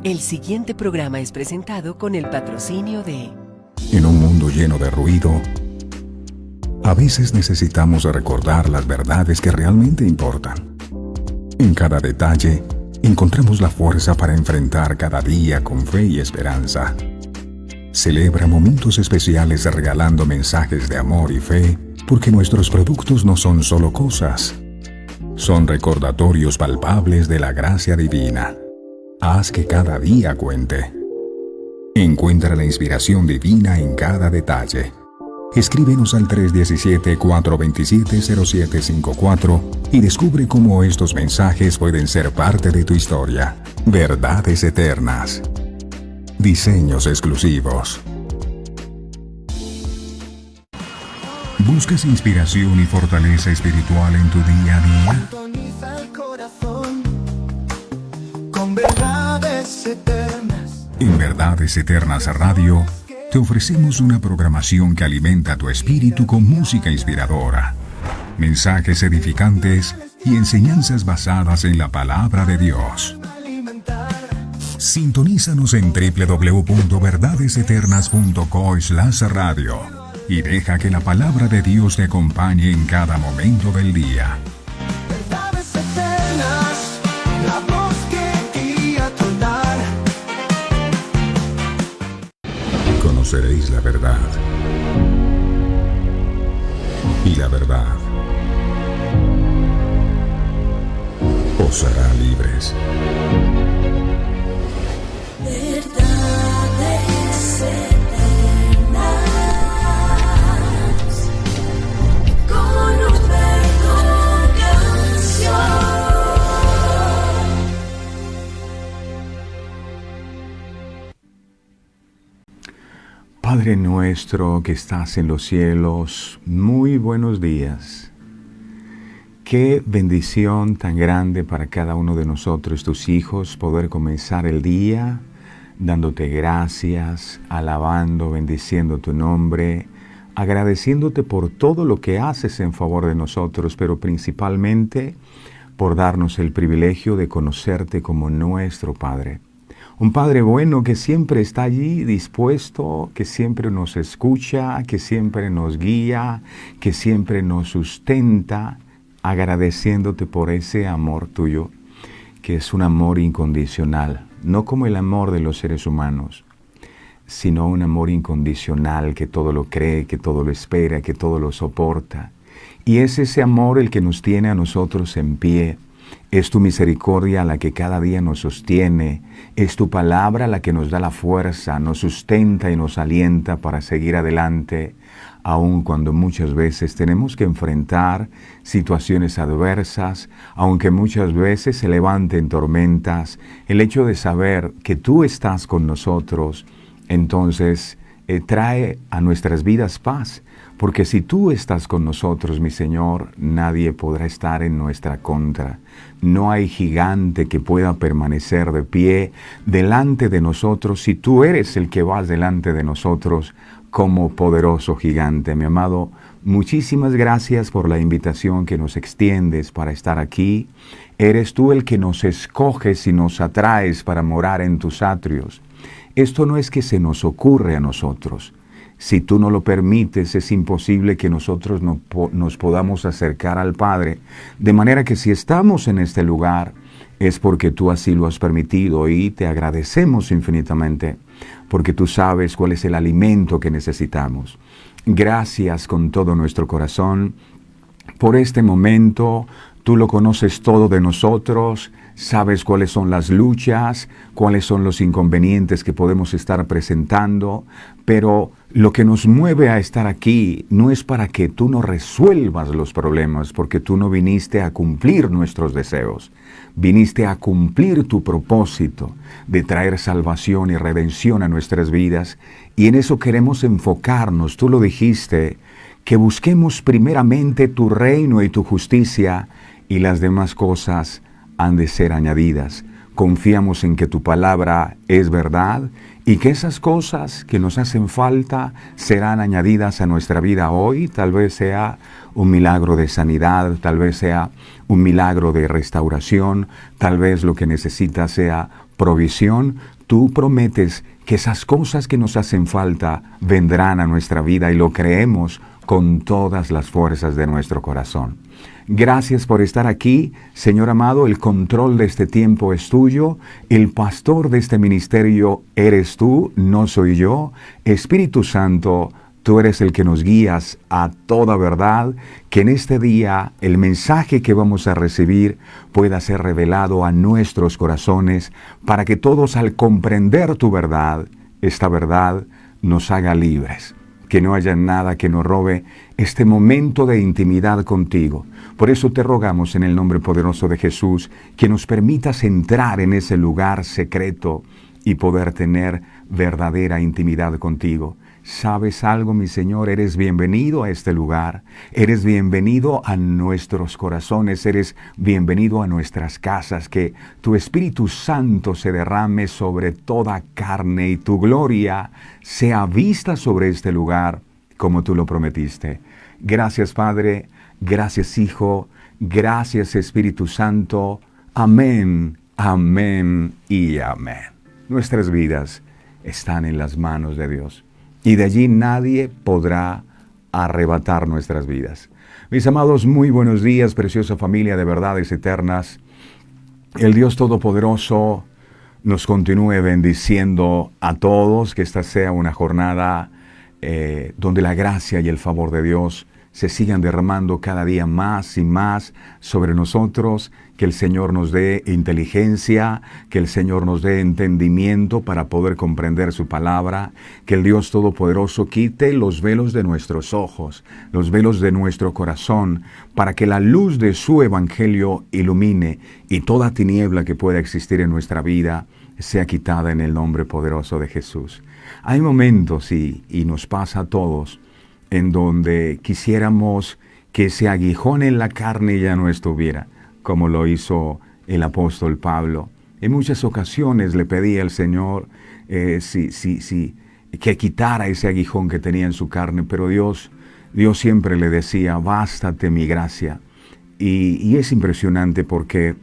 El siguiente programa es presentado con el patrocinio de... En un mundo lleno de ruido, a veces necesitamos recordar las verdades que realmente importan. En cada detalle, encontramos la fuerza para enfrentar cada día con fe y esperanza. Celebra momentos especiales regalando mensajes de amor y fe, porque nuestros productos no son solo cosas. Son recordatorios palpables de la gracia divina. Haz que cada día cuente. Encuentra la inspiración divina en cada detalle. Escríbenos al 317-427-0754 y descubre cómo estos mensajes pueden ser parte de tu historia. Verdades eternas. Diseños exclusivos. ¿Buscas inspiración y fortaleza espiritual en tu día a día? Sintoniza el corazón con verdades eternas. En Verdades Eternas Radio, te ofrecemos una programación que alimenta tu espíritu con música inspiradora, mensajes edificantes y enseñanzas basadas en la palabra de Dios. Sintonízanos en www.verdadeseternas.co/radio y deja que la palabra de Dios te acompañe en cada momento del día. Verdades eternas, la voz que guía tu andar. Conoceréis la verdad, y la verdad os hará libres. Verdades eternas, con Humberto Canción. Padre nuestro que estás en los cielos, muy buenos días. Qué bendición tan grande para cada uno de nosotros, tus hijos, poder comenzar el día dándote gracias, alabando, bendiciendo tu nombre, agradeciéndote por todo lo que haces en favor de nosotros, pero principalmente por darnos el privilegio de conocerte como nuestro Padre. Un Padre bueno que siempre está allí dispuesto, que siempre nos escucha, que siempre nos guía, que siempre nos sustenta, agradeciéndote por ese amor tuyo, que es un amor incondicional, no como el amor de los seres humanos, sino un amor incondicional que todo lo cree, que todo lo espera, que todo lo soporta. Y es ese amor el que nos tiene a nosotros en pie. Es tu misericordia la que cada día nos sostiene, es tu palabra la que nos da la fuerza, nos sustenta y nos alienta para seguir adelante, aun cuando muchas veces tenemos que enfrentar situaciones adversas, aunque muchas veces se levanten tormentas. El hecho de saber que tú estás con nosotros, entonces trae a nuestras vidas paz. Porque si tú estás con nosotros, mi Señor, nadie podrá estar en nuestra contra. No hay gigante que pueda permanecer de pie delante de nosotros si tú eres el que vas delante de nosotros como poderoso gigante. Mi amado, muchísimas gracias por la invitación que nos extiendes para estar aquí. Eres tú el que nos escoges y nos atraes para morar en tus atrios. Esto no es que se nos ocurre a nosotros. Si tú no lo permites, es imposible que nosotros nos podamos acercar al Padre. De manera que si estamos en este lugar, es porque tú así lo has permitido y te agradecemos infinitamente, porque tú sabes cuál es el alimento que necesitamos. Gracias con todo nuestro corazón por este momento. Tú lo conoces todo de nosotros, sabes cuáles son las luchas, cuáles son los inconvenientes que podemos estar presentando, pero lo que nos mueve a estar aquí no es para que tú no resuelvas los problemas, porque tú no viniste a cumplir nuestros deseos, viniste a cumplir tu propósito de traer salvación y redención a nuestras vidas, y en eso queremos enfocarnos. Tú lo dijiste, que busquemos primeramente tu reino y tu justicia, y las demás cosas han de ser añadidas. Confiamos en que tu palabra es verdad y que esas cosas que nos hacen falta serán añadidas a nuestra vida hoy. Tal vez sea un milagro de sanidad, tal vez sea un milagro de restauración, tal vez lo que necesitas sea provisión. Tú prometes que esas cosas que nos hacen falta vendrán a nuestra vida y lo creemos con todas las fuerzas de nuestro corazón. Gracias por estar aquí, Señor amado. El control de este tiempo es tuyo. El pastor de este ministerio eres tú, no soy yo. Espíritu Santo, tú eres el que nos guías a toda verdad. Que en este día el mensaje que vamos a recibir pueda ser revelado a nuestros corazones para que todos, al comprender tu verdad, esta verdad nos haga libres. Que no haya nada que nos robe este momento de intimidad contigo. Por eso te rogamos en el nombre poderoso de Jesús que nos permitas entrar en ese lugar secreto y poder tener verdadera intimidad contigo. ¿Sabes algo, mi Señor? Eres bienvenido a este lugar. Eres bienvenido a nuestros corazones. Eres bienvenido a nuestras casas. Que tu Espíritu Santo se derrame sobre toda carne y tu gloria sea vista sobre este lugar como tú lo prometiste. Gracias, Padre. Gracias, Hijo. Gracias, Espíritu Santo. Amén, amén y amén. Nuestras vidas están en las manos de Dios. Y de allí nadie podrá arrebatar nuestras vidas. Mis amados, muy buenos días, preciosa familia de verdades eternas. El Dios Todopoderoso nos continúe bendiciendo a todos, que esta sea una jornada donde la gracia y el favor de Dios se sigan derramando cada día más y más sobre nosotros, que el Señor nos dé inteligencia, que el Señor nos dé entendimiento para poder comprender su palabra, que el Dios Todopoderoso quite los velos de nuestros ojos, los velos de nuestro corazón, para que la luz de su evangelio ilumine y toda tiniebla que pueda existir en nuestra vida sea quitada en el nombre poderoso de Jesús. Hay momentos, y nos pasa a todos, en donde quisiéramos que ese aguijón en la carne ya no estuviera, como lo hizo el apóstol Pablo. En muchas ocasiones le pedía al Señor que quitara ese aguijón que tenía en su carne, pero Dios siempre le decía, bástate mi gracia. Y es impresionante porque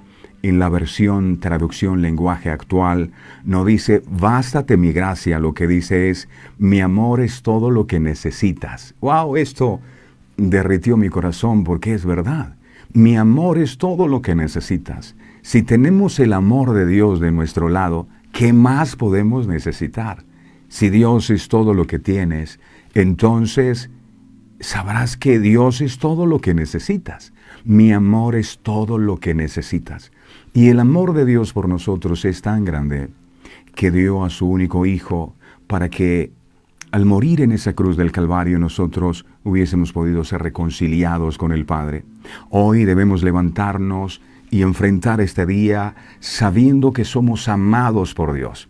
en la versión traducción lenguaje actual no dice, bástate mi gracia, lo que dice es, mi amor es todo lo que necesitas. ¡Wow! Esto derritió mi corazón porque es verdad. Mi amor es todo lo que necesitas. Si tenemos el amor de Dios de nuestro lado, ¿qué más podemos necesitar? Si Dios es todo lo que tienes, entonces sabrás que Dios es todo lo que necesitas. Mi amor es todo lo que necesitas. Y el amor de Dios por nosotros es tan grande que dio a su único Hijo para que al morir en esa cruz del Calvario nosotros hubiésemos podido ser reconciliados con el Padre. Hoy debemos levantarnos y enfrentar este día sabiendo que somos amados por Dios.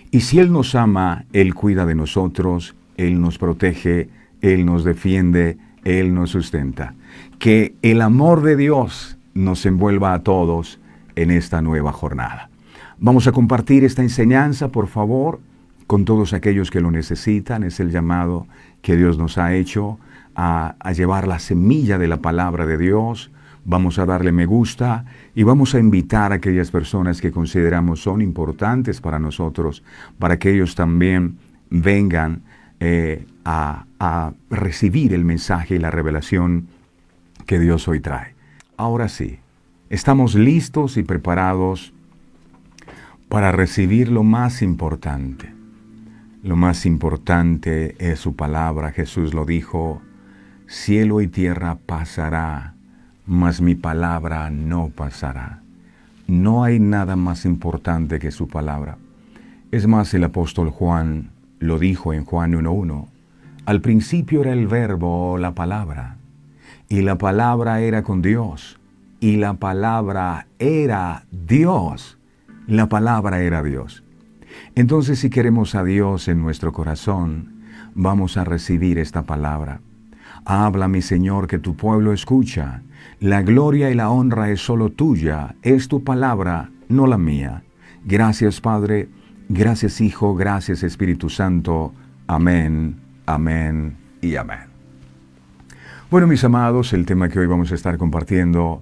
Y si Él nos ama, Él cuida de nosotros, Él nos protege, Él nos defiende, Él nos sustenta. Que el amor de Dios nos envuelva a todos en esta nueva jornada. Vamos a compartir esta enseñanza, por favor, con todos aquellos que lo necesitan. Es el llamado que Dios nos ha hecho a llevar la semilla de la palabra de Dios. Vamos a darle me gusta y vamos a invitar a aquellas personas que consideramos son importantes para nosotros, para que ellos también vengan a recibir el mensaje y la revelación que Dios hoy trae. Ahora sí, estamos listos y preparados para recibir lo más importante. Lo más importante es su palabra. Jesús lo dijo, cielo y tierra pasará, mas mi palabra no pasará. No hay nada más importante que su palabra. Es más, el apóstol Juan lo dijo en Juan 1:1. Al principio era el verbo, la palabra, y la palabra era con Dios, y la palabra era Dios. La palabra era Dios. Entonces, si queremos a Dios en nuestro corazón, vamos a recibir esta palabra. Habla, mi Señor, que tu pueblo escucha. La gloria y la honra es solo tuya. Es tu palabra, no la mía. Gracias, Padre. Gracias, Hijo. Gracias, Espíritu Santo. Amén, amén y amén. Bueno, mis amados, el tema que hoy vamos a estar compartiendo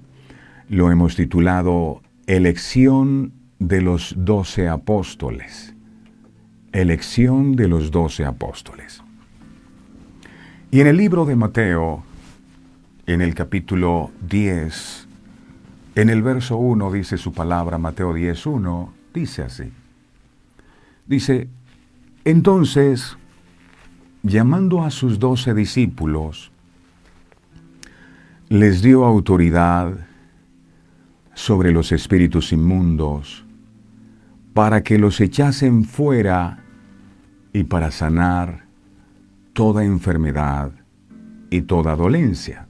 lo hemos titulado Elección de los 12 apóstoles. elección de los 12 apóstoles. Y en el libro de Mateo, en el capítulo 10, en el verso 1 dice su palabra, Mateo 10:1, dice así. Dice, entonces, llamando a sus 12 discípulos, les dio autoridad sobre los espíritus inmundos, para que los echasen fuera y para sanar toda enfermedad y toda dolencia.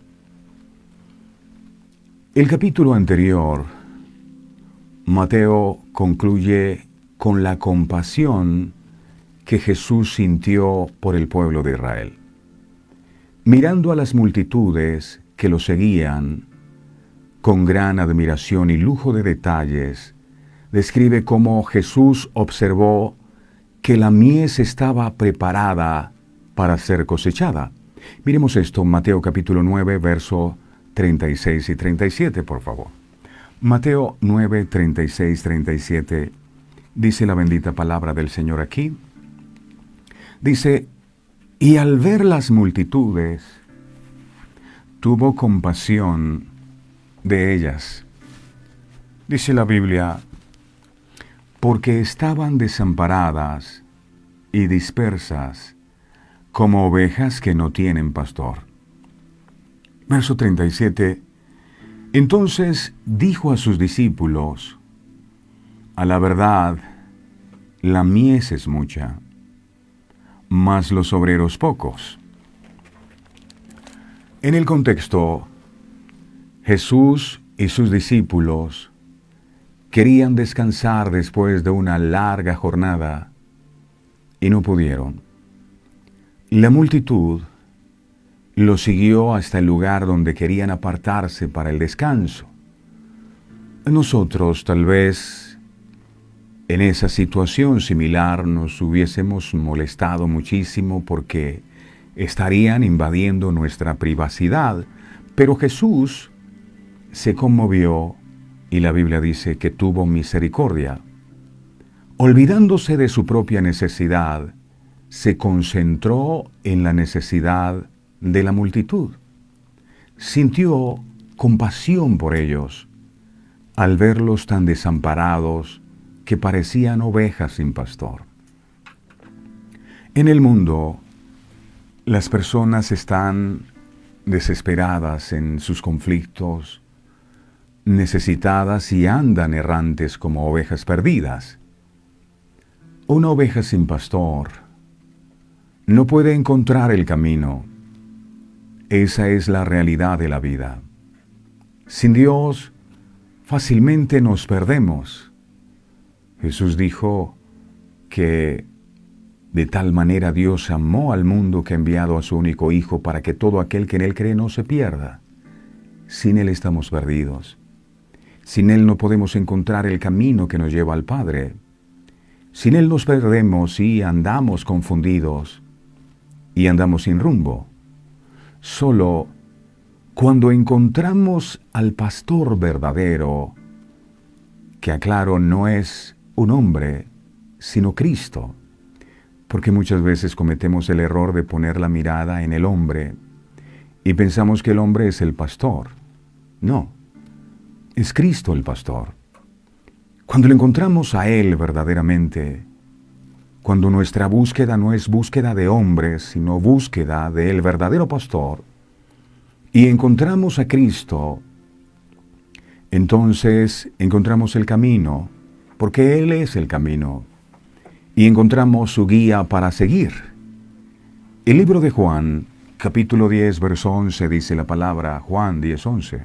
El capítulo anterior, Mateo concluye con la compasión que Jesús sintió por el pueblo de Israel. Mirando a las multitudes que lo seguían, con gran admiración y lujo de detalles, describe cómo Jesús observó que la mies estaba preparada para ser cosechada. Miremos esto, Mateo capítulo 9, verso 36 y 37, por favor. Mateo 9, 36, 37, dice la bendita palabra del Señor aquí. Dice, y al ver las multitudes, tuvo compasión de ellas. Dice la Biblia, porque estaban desamparadas y dispersas como ovejas que no tienen pastor. Verso 37. Entonces dijo a sus discípulos, a la verdad, la mies es mucha, mas los obreros pocos. En el contexto, Jesús y sus discípulos querían descansar después de una larga jornada y no pudieron. La multitud los siguió hasta el lugar donde querían apartarse para el descanso. Nosotros tal vez en esa situación similar nos hubiésemos molestado muchísimo porque estarían invadiendo nuestra privacidad, pero Jesús se conmovió y la Biblia dice que tuvo misericordia. Olvidándose de su propia necesidad, se concentró en la necesidad de la multitud. Sintió compasión por ellos al verlos tan desamparados que parecían ovejas sin pastor. En el mundo, las personas están desesperadas en sus conflictos, necesitadas y andan errantes como ovejas perdidas. Una oveja sin pastor no puede encontrar el camino. Esa es la realidad de la vida. Sin Dios, fácilmente nos perdemos. Jesús dijo que de tal manera Dios amó al mundo que ha enviado a su único Hijo para que todo aquel que en Él cree no se pierda. Sin Él estamos perdidos. Sin Él no podemos encontrar el camino que nos lleva al Padre. Sin Él nos perdemos y andamos confundidos y andamos sin rumbo. Solo cuando encontramos al pastor verdadero, que aclaro no es un hombre, sino Cristo, porque muchas veces cometemos el error de poner la mirada en el hombre y pensamos que el hombre es el pastor. No. Es Cristo el pastor. Cuando lo encontramos a Él verdaderamente, cuando nuestra búsqueda no es búsqueda de hombres, sino búsqueda del verdadero pastor, y encontramos a Cristo, entonces encontramos el camino, porque Él es el camino, y encontramos su guía para seguir. El libro de Juan, capítulo 10, verso 11, dice la palabra, Juan 10, 11.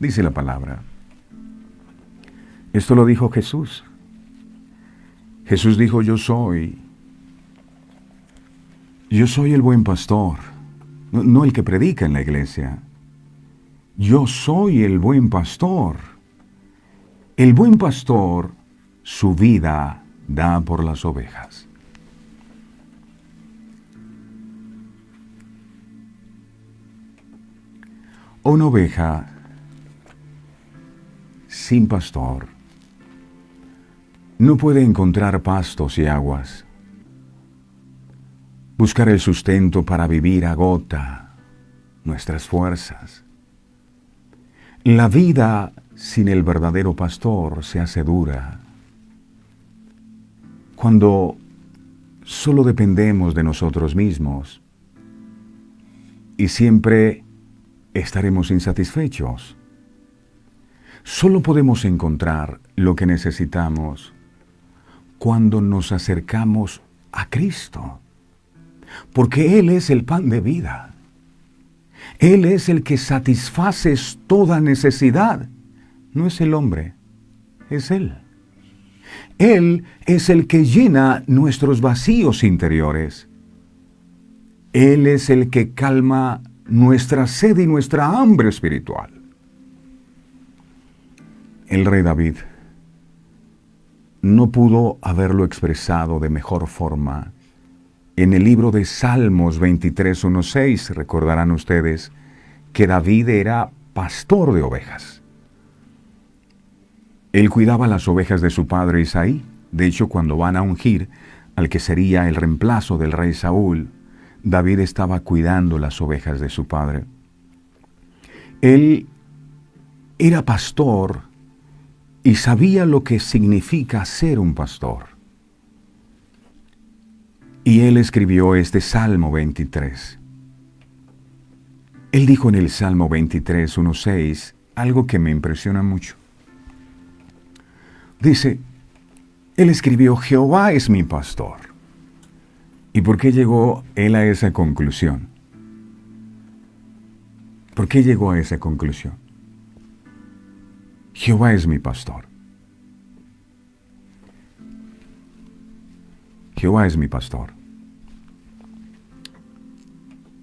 Dice la palabra. Esto lo dijo Jesús. Jesús dijo, yo soy el buen pastor, no el que predica en la iglesia. Yo soy el buen pastor. El buen pastor su vida da por las ovejas. Una oveja sin pastor no puede encontrar pastos y aguas. Buscar el sustento para vivir agota nuestras fuerzas. La vida sin el verdadero pastor se hace dura. Cuando solo dependemos de nosotros mismos y siempre estaremos insatisfechos. Solo podemos encontrar lo que necesitamos cuando nos acercamos a Cristo, porque Él es el pan de vida. Él es el que satisface toda necesidad. No es el hombre, es Él. Él es el que llena nuestros vacíos interiores. Él es el que calma nuestra sed y nuestra hambre espiritual. El rey David no pudo haberlo expresado de mejor forma. En el libro de Salmos 23:1-6 recordarán ustedes que David era pastor de ovejas. Él cuidaba las ovejas de su padre Isaí. De hecho, cuando van a ungir al que sería el reemplazo del rey Saúl, David estaba cuidando las ovejas de su padre. Él era pastor y sabía lo que significa ser un pastor. Y él escribió este Salmo 23. Él dijo en el Salmo 23:1-6 algo que me impresiona mucho. Dice, él escribió, Jehová es mi pastor. ¿Y por qué llegó él a esa conclusión? ¿Por qué llegó a esa conclusión? Jehová es mi pastor. Jehová es mi pastor.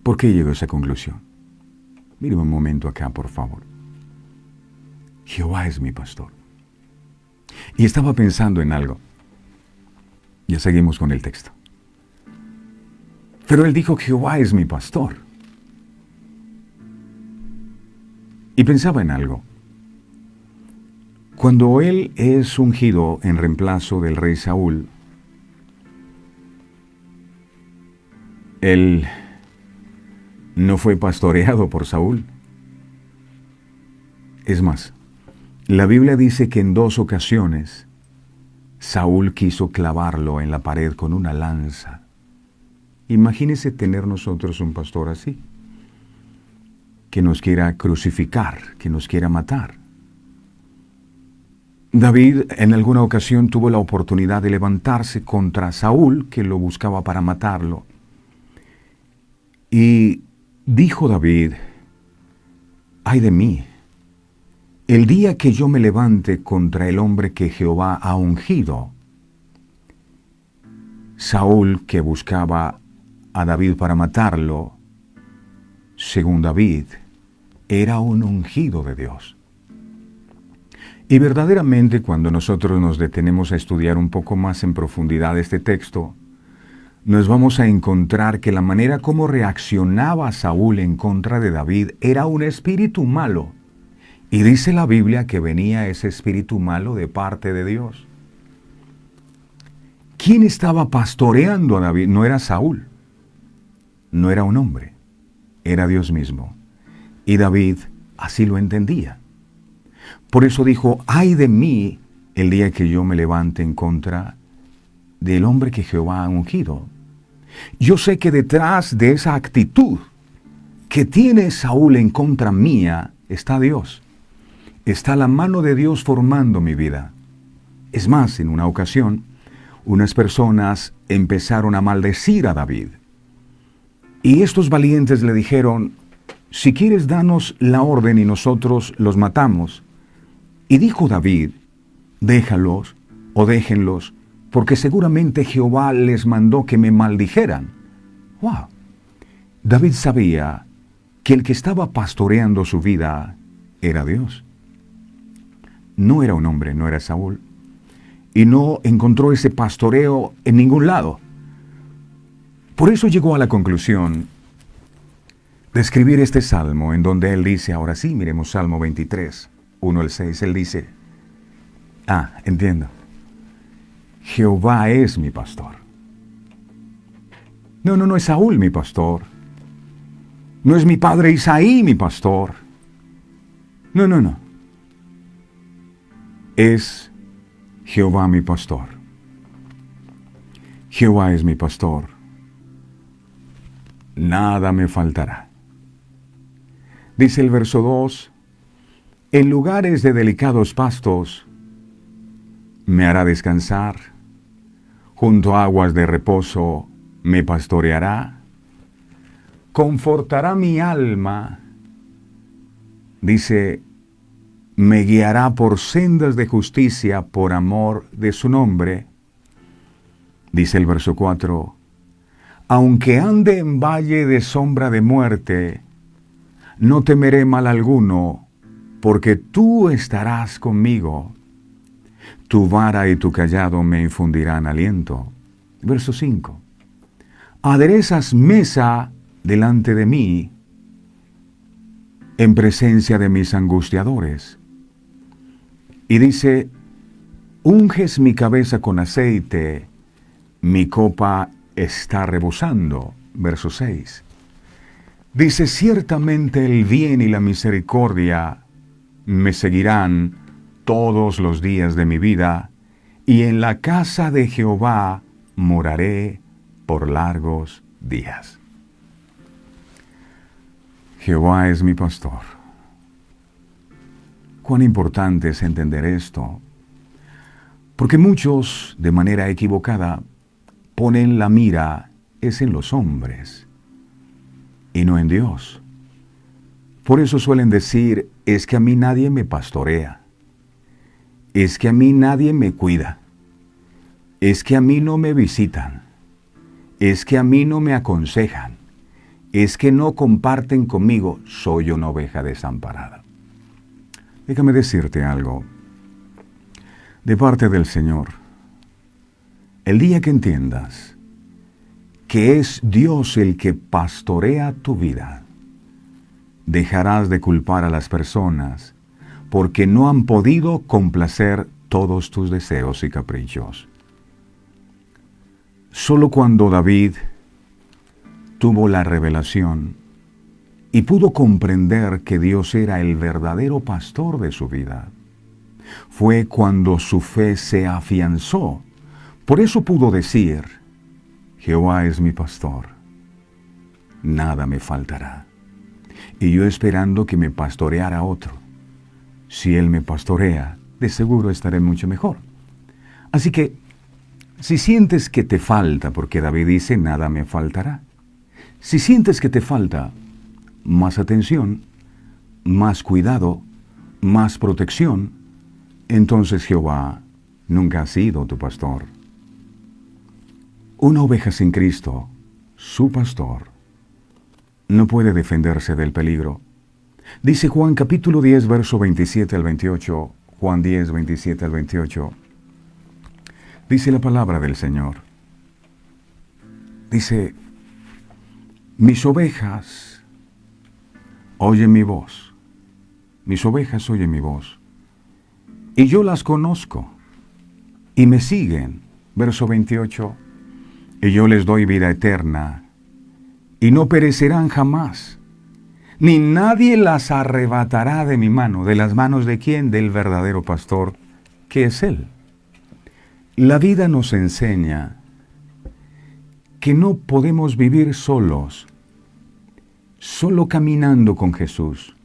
¿Por qué llegó a esa conclusión? Míreme un momento acá, por favor. Jehová es mi pastor. Y estaba pensando en algo. Ya seguimos con el texto. Pero él dijo, Jehová es mi pastor. Y pensaba en algo. Cuando él es ungido en reemplazo del rey Saúl, él no fue pastoreado por Saúl. Es más, la Biblia dice que en 2 ocasiones Saúl quiso clavarlo en la pared con una lanza. Imagínese tener nosotros un pastor así, que nos quiera crucificar, que nos quiera matar. David en alguna ocasión tuvo la oportunidad de levantarse contra Saúl, que lo buscaba para matarlo. Y dijo David, ay de mí, el día que yo me levante contra el hombre que Jehová ha ungido. Saúl, que buscaba a David para matarlo, según David, era un ungido de Dios. Y verdaderamente cuando nosotros nos detenemos a estudiar un poco más en profundidad este texto, nos vamos a encontrar que la manera como reaccionaba Saúl en contra de David era un espíritu malo. Y dice la Biblia que venía ese espíritu malo de parte de Dios. ¿Quién estaba pastoreando a David? No era Saúl, no era un hombre, era Dios mismo. Y David así lo entendía. Por eso dijo, ay de mí el día que yo me levante en contra del hombre que Jehová ha ungido. Yo sé que detrás de esa actitud que tiene Saúl en contra mía está Dios. Está la mano de Dios formando mi vida. Es más, en una ocasión, unas personas empezaron a maldecir a David. Y estos valientes le dijeron, si quieres danos la orden y nosotros los matamos. Y dijo David, déjalos o déjenlos, porque seguramente Jehová les mandó que me maldijeran. ¡Wow! David sabía que el que estaba pastoreando su vida era Dios. No era un hombre, no era Saúl. Y no encontró ese pastoreo en ningún lado. Por eso llegó a la conclusión de escribir este salmo en donde él dice, ahora sí, miremos Salmo 23, 1-6, él dice, entiendo. Jehová es mi pastor. No es Saúl mi pastor. No es mi padre Isaí mi pastor. No. Es Jehová mi pastor. Jehová es mi pastor. Nada me faltará. Dice el verso 2, en lugares de delicados pastos me hará descansar, junto a aguas de reposo me pastoreará, confortará mi alma, dice, me guiará por sendas de justicia por amor de su nombre. Dice el verso 4, aunque ande en valle de sombra de muerte, no temeré mal alguno, porque tú estarás conmigo. Tu vara y tu cayado me infundirán aliento. Verso 5. Aderezas mesa delante de mí, en presencia de mis angustiadores. Y dice, unges mi cabeza con aceite, mi copa está rebosando. Verso 6. Dice, ciertamente el bien y la misericordia me seguirán todos los días de mi vida, y en la casa de Jehová moraré por largos días. Jehová es mi pastor. Cuán importante es entender esto, porque muchos, de manera equivocada, ponen la mira es en los hombres y no en Dios. Por eso suelen decir, es que a mí nadie me pastorea, es que a mí nadie me cuida, es que a mí no me visitan, es que a mí no me aconsejan, es que no comparten conmigo, soy una oveja desamparada. Déjame decirte algo, de parte del Señor, el día que entiendas que es Dios el que pastorea tu vida, dejarás de culpar a las personas porque no han podido complacer todos tus deseos y caprichos. Solo cuando David tuvo la revelación y pudo comprender que Dios era el verdadero pastor de su vida, fue cuando su fe se afianzó. Por eso pudo decir, Jehová es mi pastor, nada me faltará. Y yo esperando que me pastoreara otro. Si Él me pastorea, de seguro estaré mucho mejor. Así que, si sientes que te falta, porque David dice, nada me faltará. Si sientes que te falta más atención, más cuidado, más protección, entonces Jehová nunca ha sido tu pastor. Una oveja sin Cristo, su pastor, no puede defenderse del peligro. Dice Juan capítulo 10, verso 27 al 28, Juan 10, 27 al 28, dice la palabra del Señor. Dice, mis ovejas oyen mi voz, mis ovejas oyen mi voz, y yo las conozco, y me siguen. Verso 28, y yo les doy vida eterna, y no perecerán jamás, ni nadie las arrebatará de mi mano. ¿De las manos de quién? Del verdadero pastor, que es Él. La vida nos enseña que no podemos vivir solos, solo caminando con Jesús,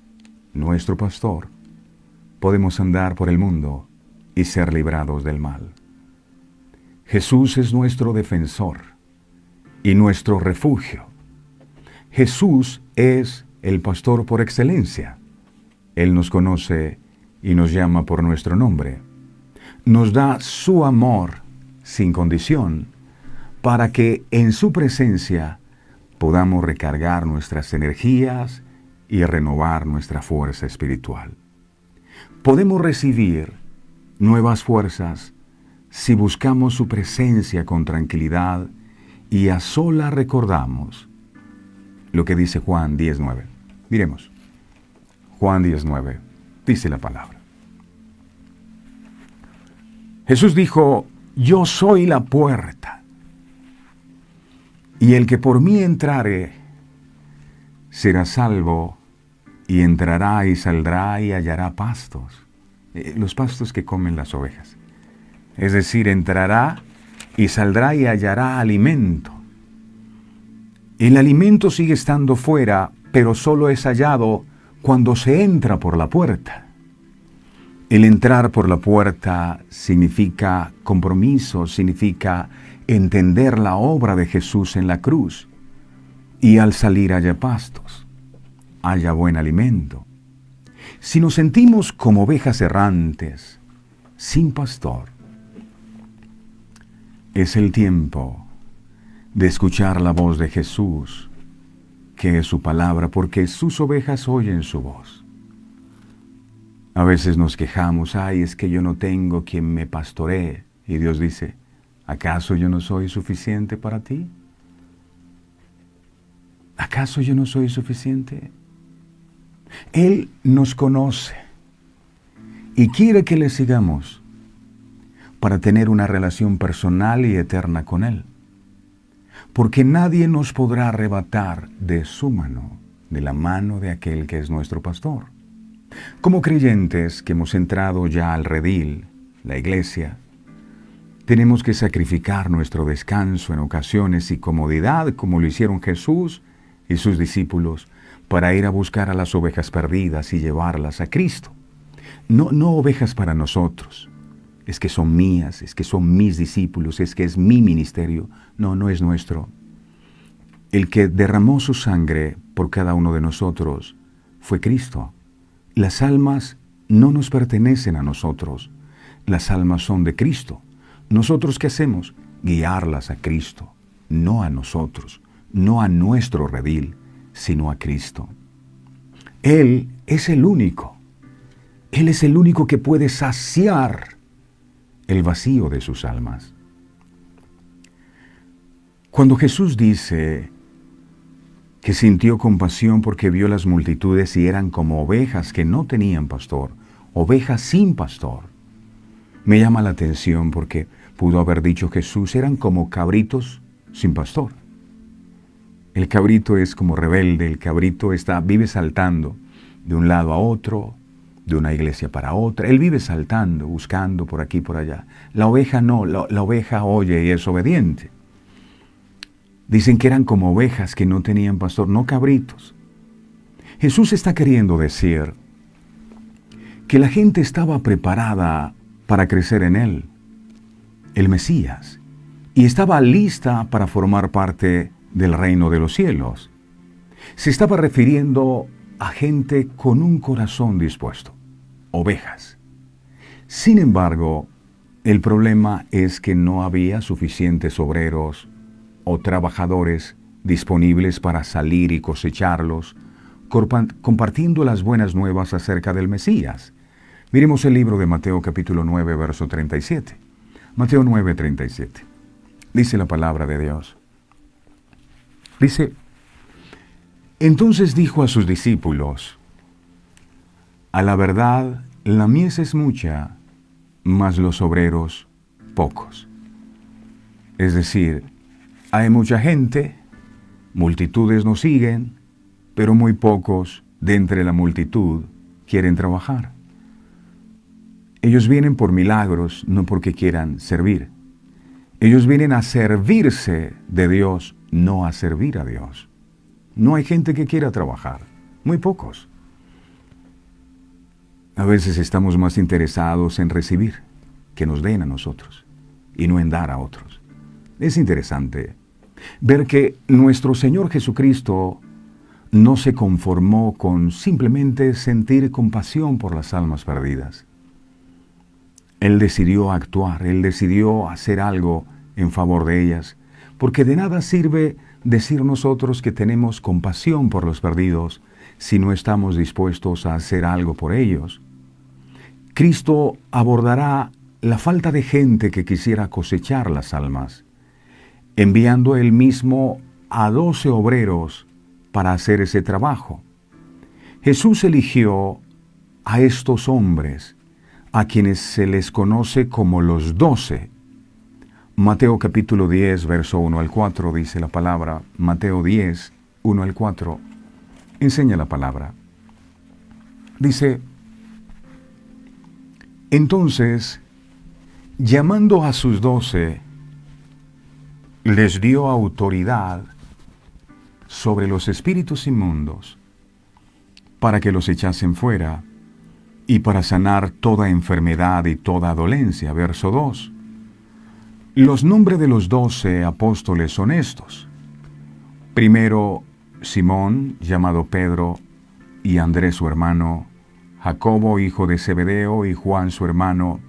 nuestro pastor, podemos andar por el mundo y ser librados del mal. Jesús es nuestro defensor y nuestro refugio. Jesús es el pastor por excelencia. Él nos conoce y nos llama por nuestro nombre. Nos da su amor sin condición para que en su presencia podamos recargar nuestras energías y renovar nuestra fuerza espiritual. Podemos recibir nuevas fuerzas si buscamos su presencia con tranquilidad y a solas recordamos lo que dice Juan 10:9. Miremos. Juan 10:9. Dice la palabra. Jesús dijo, yo soy la puerta, y el que por mí entrare será salvo, y entrará y saldrá y hallará pastos, los pastos que comen las ovejas. Es decir, entrará y saldrá y hallará alimento. El alimento sigue estando fuera, pero solo es hallado cuando se entra por la puerta. El entrar por la puerta significa compromiso, significa entender la obra de Jesús en la cruz. Y al salir haya pastos, haya buen alimento. Si nos sentimos como ovejas errantes, sin pastor, es el tiempo de escuchar la voz de Jesús, que es su palabra, porque sus ovejas oyen su voz. A veces nos quejamos, ay, es que yo no tengo quien me pastoree. Y Dios dice, ¿acaso yo no soy suficiente para ti? ¿Acaso yo no soy suficiente? Él nos conoce y quiere que le sigamos para tener una relación personal y eterna con Él. Porque nadie nos podrá arrebatar de su mano, de la mano de aquel que es nuestro pastor. Como creyentes que hemos entrado ya al redil, la iglesia, tenemos que sacrificar nuestro descanso en ocasiones y comodidad, como lo hicieron Jesús y sus discípulos, para ir a buscar a las ovejas perdidas y llevarlas a Cristo. No ovejas para nosotros. Es que son mías, es que son mis discípulos, es que es mi ministerio. No es nuestro. El que derramó su sangre por cada uno de nosotros fue Cristo. Las almas no nos pertenecen a nosotros. Las almas son de Cristo. ¿Nosotros qué hacemos? Guiarlas a Cristo, no a nosotros, no a nuestro redil, sino a Cristo. Él es el único. Él es el único que puede saciar el vacío de sus almas. Cuando Jesús dice que sintió compasión porque vio las multitudes y eran como ovejas que no tenían pastor, ovejas sin pastor, me llama la atención porque pudo haber dicho Jesús, eran como cabritos sin pastor. El cabrito es como rebelde, el cabrito vive saltando de un lado a otro, de una iglesia para otra. Él vive saltando, buscando por aquí y por allá. La oveja no, la oveja oye y es obediente. Dicen que eran como ovejas que no tenían pastor, no cabritos. Jesús está queriendo decir que la gente estaba preparada para crecer en Él, el Mesías, y estaba lista para formar parte del reino de los cielos. Se estaba refiriendo a gente con un corazón dispuesto, ovejas. Sin embargo, el problema es que no había suficientes obreros o trabajadores disponibles para salir y cosecharlos, compartiendo las buenas nuevas acerca del Mesías. Miremos el libro de Mateo capítulo 9, verso 37. Mateo 9, 37. Dice la palabra de Dios. Dice, entonces dijo a sus discípulos, a la verdad, la mies es mucha, mas los obreros pocos. Es decir, hay mucha gente, multitudes nos siguen, pero muy pocos de entre la multitud quieren trabajar. Ellos vienen por milagros, no porque quieran servir. Ellos vienen a servirse de Dios, no a servir a Dios. No hay gente que quiera trabajar, muy pocos. A veces estamos más interesados en recibir, que nos den a nosotros, y no en dar a otros. Es interesante ver que nuestro Señor Jesucristo no se conformó con simplemente sentir compasión por las almas perdidas. Él decidió actuar, Él decidió hacer algo en favor de ellas, porque de nada sirve decir nosotros que tenemos compasión por los perdidos si no estamos dispuestos a hacer algo por ellos. Cristo abordará la falta de gente que quisiera cosechar las almas, enviando Él mismo a 12 obreros para hacer ese trabajo. Jesús eligió a estos hombres, a quienes se les conoce como los 12, Mateo capítulo 10, verso 1 al 4, dice la palabra. Mateo 10, 1 al 4, enseña la palabra. Dice: entonces, llamando a sus 12, les dio autoridad sobre los espíritus inmundos, para que los echasen fuera, y para sanar toda enfermedad y toda dolencia. Verso 2. Los nombres de los 12 apóstoles son estos. Primero, Simón, llamado Pedro, y Andrés su hermano, Jacobo, hijo de Zebedeo, y Juan su hermano.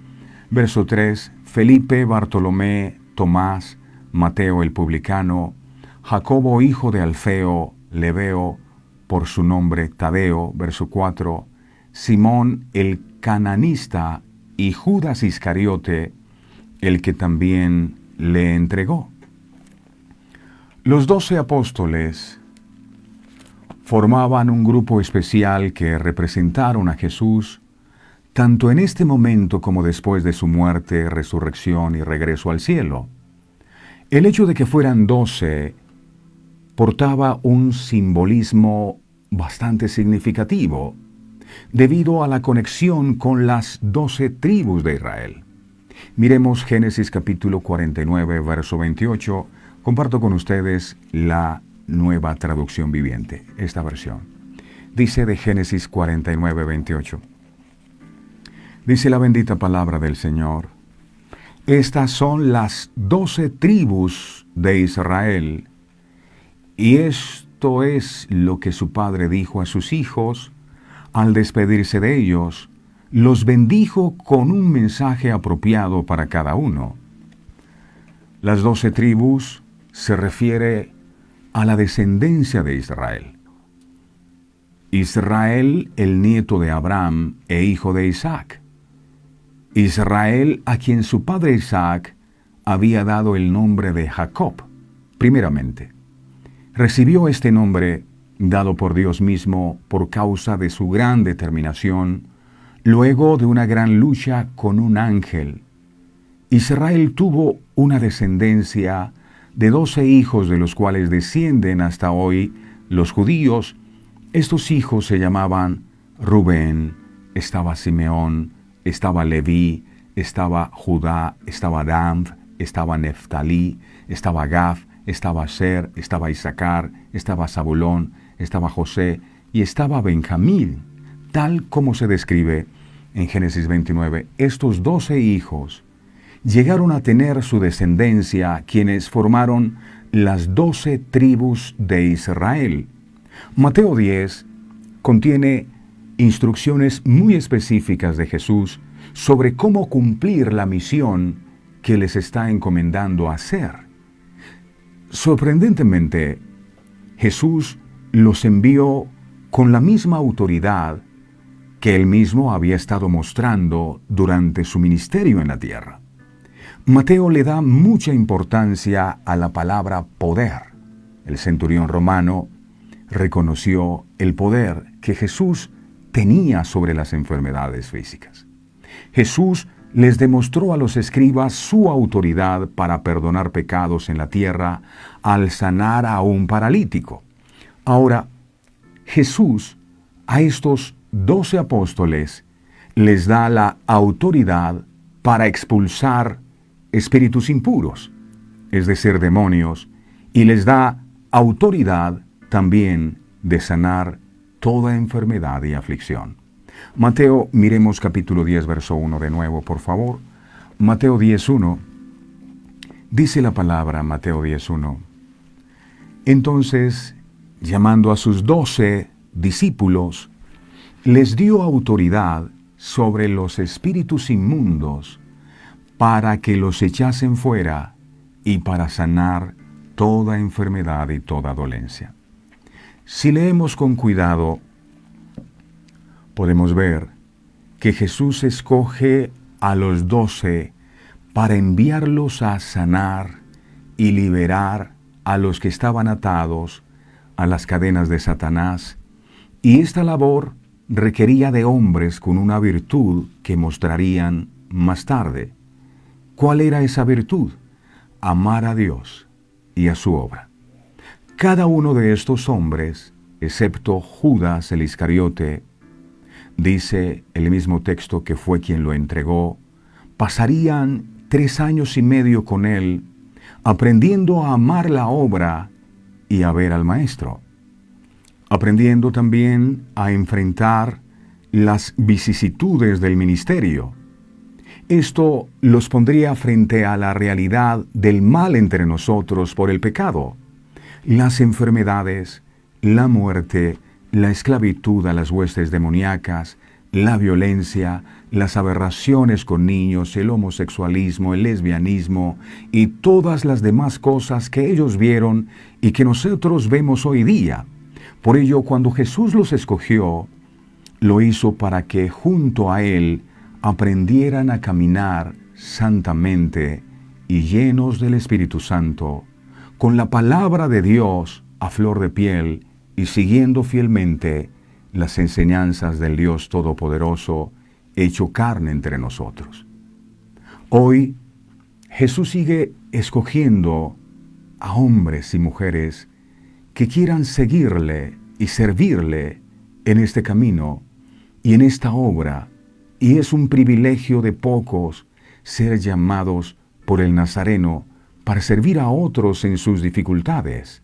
Verso 3, Felipe, Bartolomé, Tomás, Mateo el publicano, Jacobo, hijo de Alfeo, Lebeo, por su nombre Tadeo. Verso 4, Simón el cananista, y Judas Iscariote, el que también le entregó. Los 12 apóstoles formaban un grupo especial que representaron a Jesús tanto en este momento como después de su muerte, resurrección y regreso al cielo. El hecho de que fueran 12 portaba un simbolismo bastante significativo debido a la conexión con las 12 tribus de Israel. Miremos Génesis capítulo 49, verso 28. Comparto con ustedes la Nueva Traducción Viviente, esta versión. Dice de Génesis 49, 28. Dice la bendita palabra del Señor: estas son las 12 tribus de Israel, y esto es lo que su padre dijo a sus hijos al despedirse de ellos. Los bendijo con un mensaje apropiado para cada uno. Las 12 tribus se refiere a la descendencia de Israel. Israel, el nieto de Abraham e hijo de Isaac. Israel, a quien su padre Isaac había dado el nombre de Jacob, primeramente. Recibió este nombre dado por Dios mismo por causa de su gran determinación, luego de una gran lucha con un ángel. Israel tuvo una descendencia de 12 hijos, de los cuales descienden hasta hoy los judíos. Estos hijos se llamaban Rubén, estaba Simeón, estaba Leví, estaba Judá, estaba Dan, estaba Neftalí, estaba Gad, estaba Aser, estaba Isaacar, estaba Zabulón, estaba José y estaba Benjamín, tal como se describe en Génesis 29. Estos 12 hijos llegaron a tener su descendencia, quienes formaron las 12 tribus de Israel. Mateo 10 contiene instrucciones muy específicas de Jesús sobre cómo cumplir la misión que les está encomendando hacer. Sorprendentemente, Jesús los envió con la misma autoridad que él mismo había estado mostrando durante su ministerio en la tierra. Mateo le da mucha importancia a la palabra poder. El centurión romano reconoció el poder que Jesús tenía sobre las enfermedades físicas. Jesús les demostró a los escribas su autoridad para perdonar pecados en la tierra al sanar a un paralítico. Ahora, Jesús a estos 12 apóstoles les da la autoridad para expulsar espíritus impuros, es decir, demonios, y les da autoridad también de sanar toda enfermedad y aflicción. Mateo, miremos capítulo 10, verso 1 de nuevo, por favor. Mateo 10:1, dice la palabra, Mateo 10:1. Entonces, llamando a sus 12 discípulos, les dio autoridad sobre los espíritus inmundos para que los echasen fuera y para sanar toda enfermedad y toda dolencia. Si leemos con cuidado, podemos ver que Jesús escoge a los 12 para enviarlos a sanar y liberar a los que estaban atados a las cadenas de Satanás, y esta labor requería de hombres con una virtud que mostrarían más tarde. ¿Cuál era esa virtud? amar a Dios y a su obra. Cada uno de estos hombres, excepto Judas el Iscariote, dice el mismo texto que fue quien lo entregó, pasarían 3 años y medio con él, aprendiendo a amar la obra y a ver al Maestro, aprendiendo también a enfrentar las vicisitudes del ministerio. Esto los pondría frente a la realidad del mal entre nosotros por el pecado, las enfermedades, la muerte, la esclavitud a las huestes demoníacas, la violencia, las aberraciones con niños, el homosexualismo, el lesbianismo y todas las demás cosas que ellos vieron y que nosotros vemos hoy día. Por ello, cuando Jesús los escogió, lo hizo para que junto a Él aprendieran a caminar santamente y llenos del Espíritu Santo, con la palabra de Dios a flor de piel y siguiendo fielmente las enseñanzas del Dios Todopoderoso, hecho carne entre nosotros. Hoy, Jesús sigue escogiendo a hombres y mujeres que quieran seguirle y servirle en este camino y en esta obra, y es un privilegio de pocos ser llamados por el Nazareno para servir a otros en sus dificultades.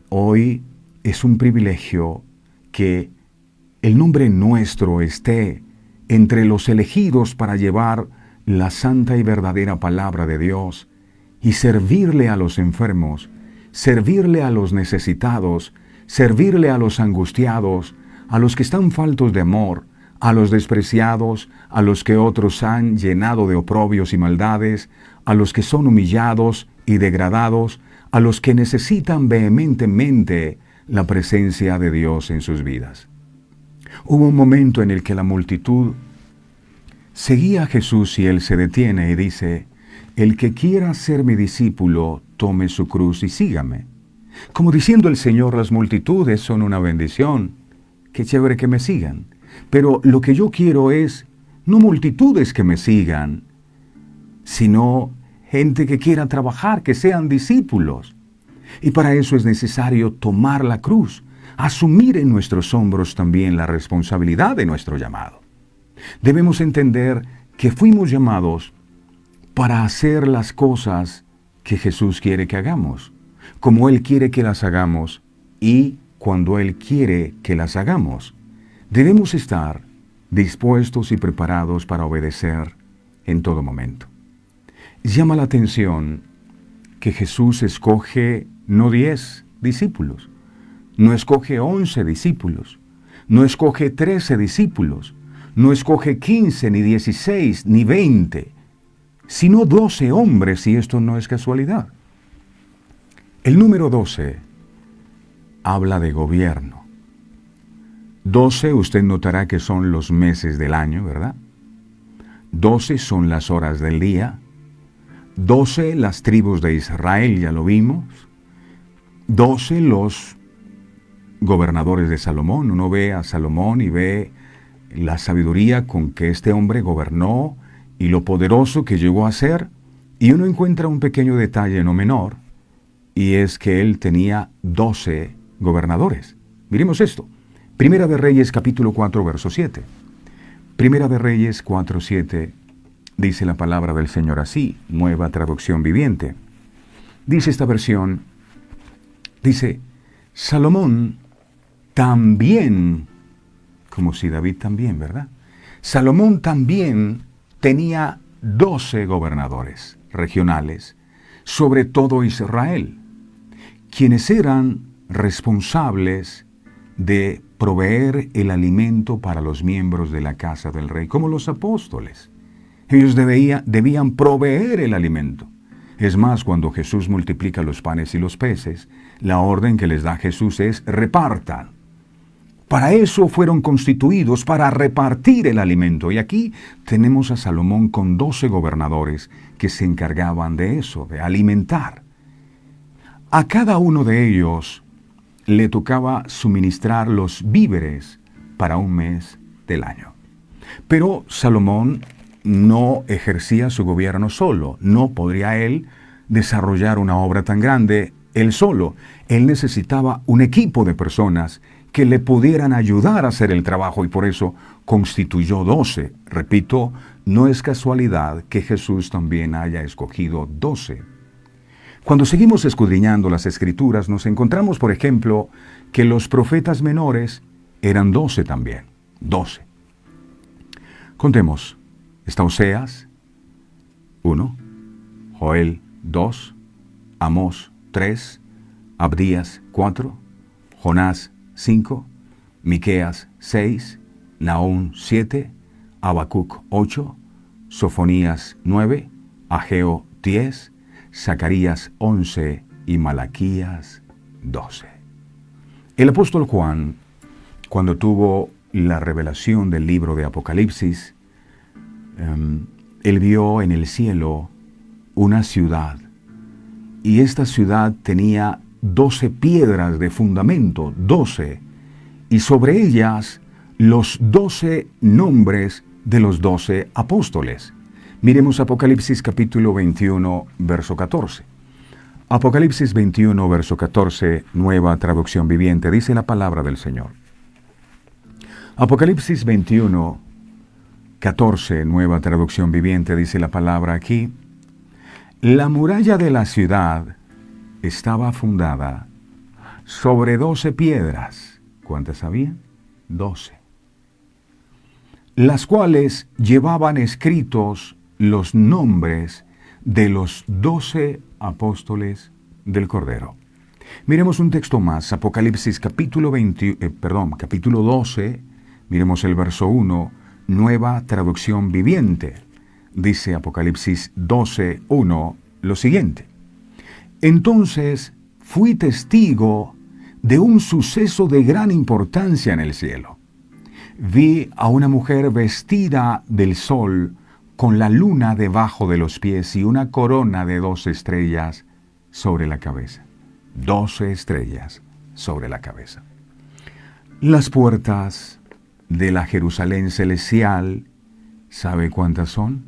Hoy es un privilegio que el nombre nuestro esté entre los elegidos para llevar la santa y verdadera palabra de Dios y servirle a los enfermos, servirle a los necesitados, servirle a los angustiados, a los que están faltos de amor, a los despreciados, a los que otros han llenado de oprobios y maldades, a los que son humillados y degradados, a los que necesitan vehementemente la presencia de Dios en sus vidas. Hubo un momento en el que la multitud seguía a Jesús y Él se detiene y dice: el que quiera ser mi discípulo, tome su cruz y sígame. Como diciendo el Señor, las multitudes son una bendición, qué chévere que me sigan, pero lo que yo quiero es no multitudes que me sigan, sino gente que quiera trabajar, que sean discípulos. Y para eso es necesario tomar la cruz, asumir en nuestros hombros también la responsabilidad de nuestro llamado. Debemos entender que fuimos llamados para hacer las cosas que Jesús quiere que hagamos, como Él quiere que las hagamos y cuando Él quiere que las hagamos. Debemos estar dispuestos y preparados para obedecer en todo momento. Llama la atención que Jesús escoge no 10 discípulos, no escoge 11 discípulos, no escoge 13 discípulos, no escoge 15, ni 16, ni 20, sino 12 hombres, y esto no es casualidad. El número 12 habla de gobierno. 12, usted notará que son los meses del año, ¿verdad? 12 son las horas del día. 12 las tribus de Israel, ya lo vimos. 12 los gobernadores de Salomón. Uno ve a Salomón y ve la sabiduría con que este hombre gobernó y lo poderoso que llegó a ser. Y uno encuentra un pequeño detalle no menor, y es que él tenía 12 gobernadores. Miremos esto. Primera de Reyes, capítulo 4, verso 7. Primera de Reyes 4, 7. Dice la palabra del Señor así, Nueva Traducción Viviente. Dice esta versión, dice, Salomón también, como si David también, ¿verdad? Salomón también tenía 12 gobernadores regionales sobre todo Israel, quienes eran responsables de proveer el alimento para los miembros de la casa del rey, como los apóstoles. Ellos debían proveer el alimento. Es más, cuando Jesús multiplica los panes y los peces, la orden que les da Jesús es repartan. Para eso fueron constituidos, para repartir el alimento. Y aquí tenemos a Salomón con 12 gobernadores que se encargaban de eso, de alimentar. A cada uno de ellos le tocaba suministrar los víveres para un mes del año. Pero Salomón no ejercía su gobierno solo. No podría él desarrollar una obra tan grande él solo. Él necesitaba un equipo de personas que le pudieran ayudar a hacer el trabajo y por eso constituyó 12. Repito, no es casualidad que Jesús también haya escogido 12. Cuando seguimos escudriñando las Escrituras, nos encontramos, por ejemplo, que los profetas menores eran 12 también. 12. Contemos. Está Oseas, 1, Joel, 2, Amós, 3, Abdías, 4, Jonás, 5, Miqueas, 6, Nahum, 7, Habacuc, 8, Sofonías, 9, Ageo, 10, Zacarías, 11 y Malaquías, 12. El apóstol Juan, cuando tuvo la revelación del libro de Apocalipsis, él vio en el cielo una ciudad, y esta ciudad tenía 12 piedras de fundamento, 12, y sobre ellas los 12 nombres de los 12 apóstoles. Miremos Apocalipsis capítulo 21, verso 14. Apocalipsis 21, verso 14, nueva traducción viviente, dice la palabra del Señor. Apocalipsis 21, 14, nueva traducción viviente, dice la palabra aquí. La muralla de la ciudad estaba fundada sobre 12 piedras. ¿Cuántas había? 12. Las cuales llevaban escritos los nombres de los 12 apóstoles del Cordero. Miremos un texto más, Apocalipsis capítulo 12, miremos el verso 1, nueva traducción viviente. Dice Apocalipsis 12, 1, lo siguiente. Entonces fui testigo de un suceso de gran importancia en el cielo. Vi a una mujer vestida del sol, con la luna debajo de los pies y una corona de 12 estrellas sobre la cabeza. 12 estrellas sobre la cabeza. Las puertas de la Jerusalén celestial, ¿sabe cuántas son?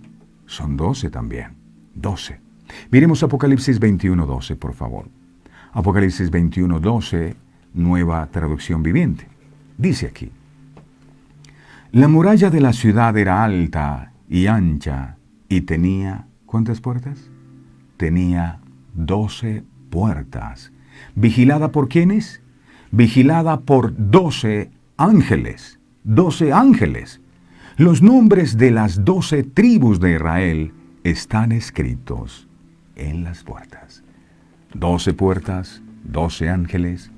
Son 12 también. 12. Miremos Apocalipsis 21, 12, por favor. Apocalipsis 21, 12, nueva traducción viviente. Dice aquí. La muralla de la ciudad era alta y ancha, y tenía, ¿cuántas puertas? Tenía 12 puertas. ¿Vigilada por quiénes? Vigilada por 12 ángeles. 12 ángeles. Los nombres de las 12 tribus de Israel están escritos en las puertas. 12 puertas, 12 ángeles.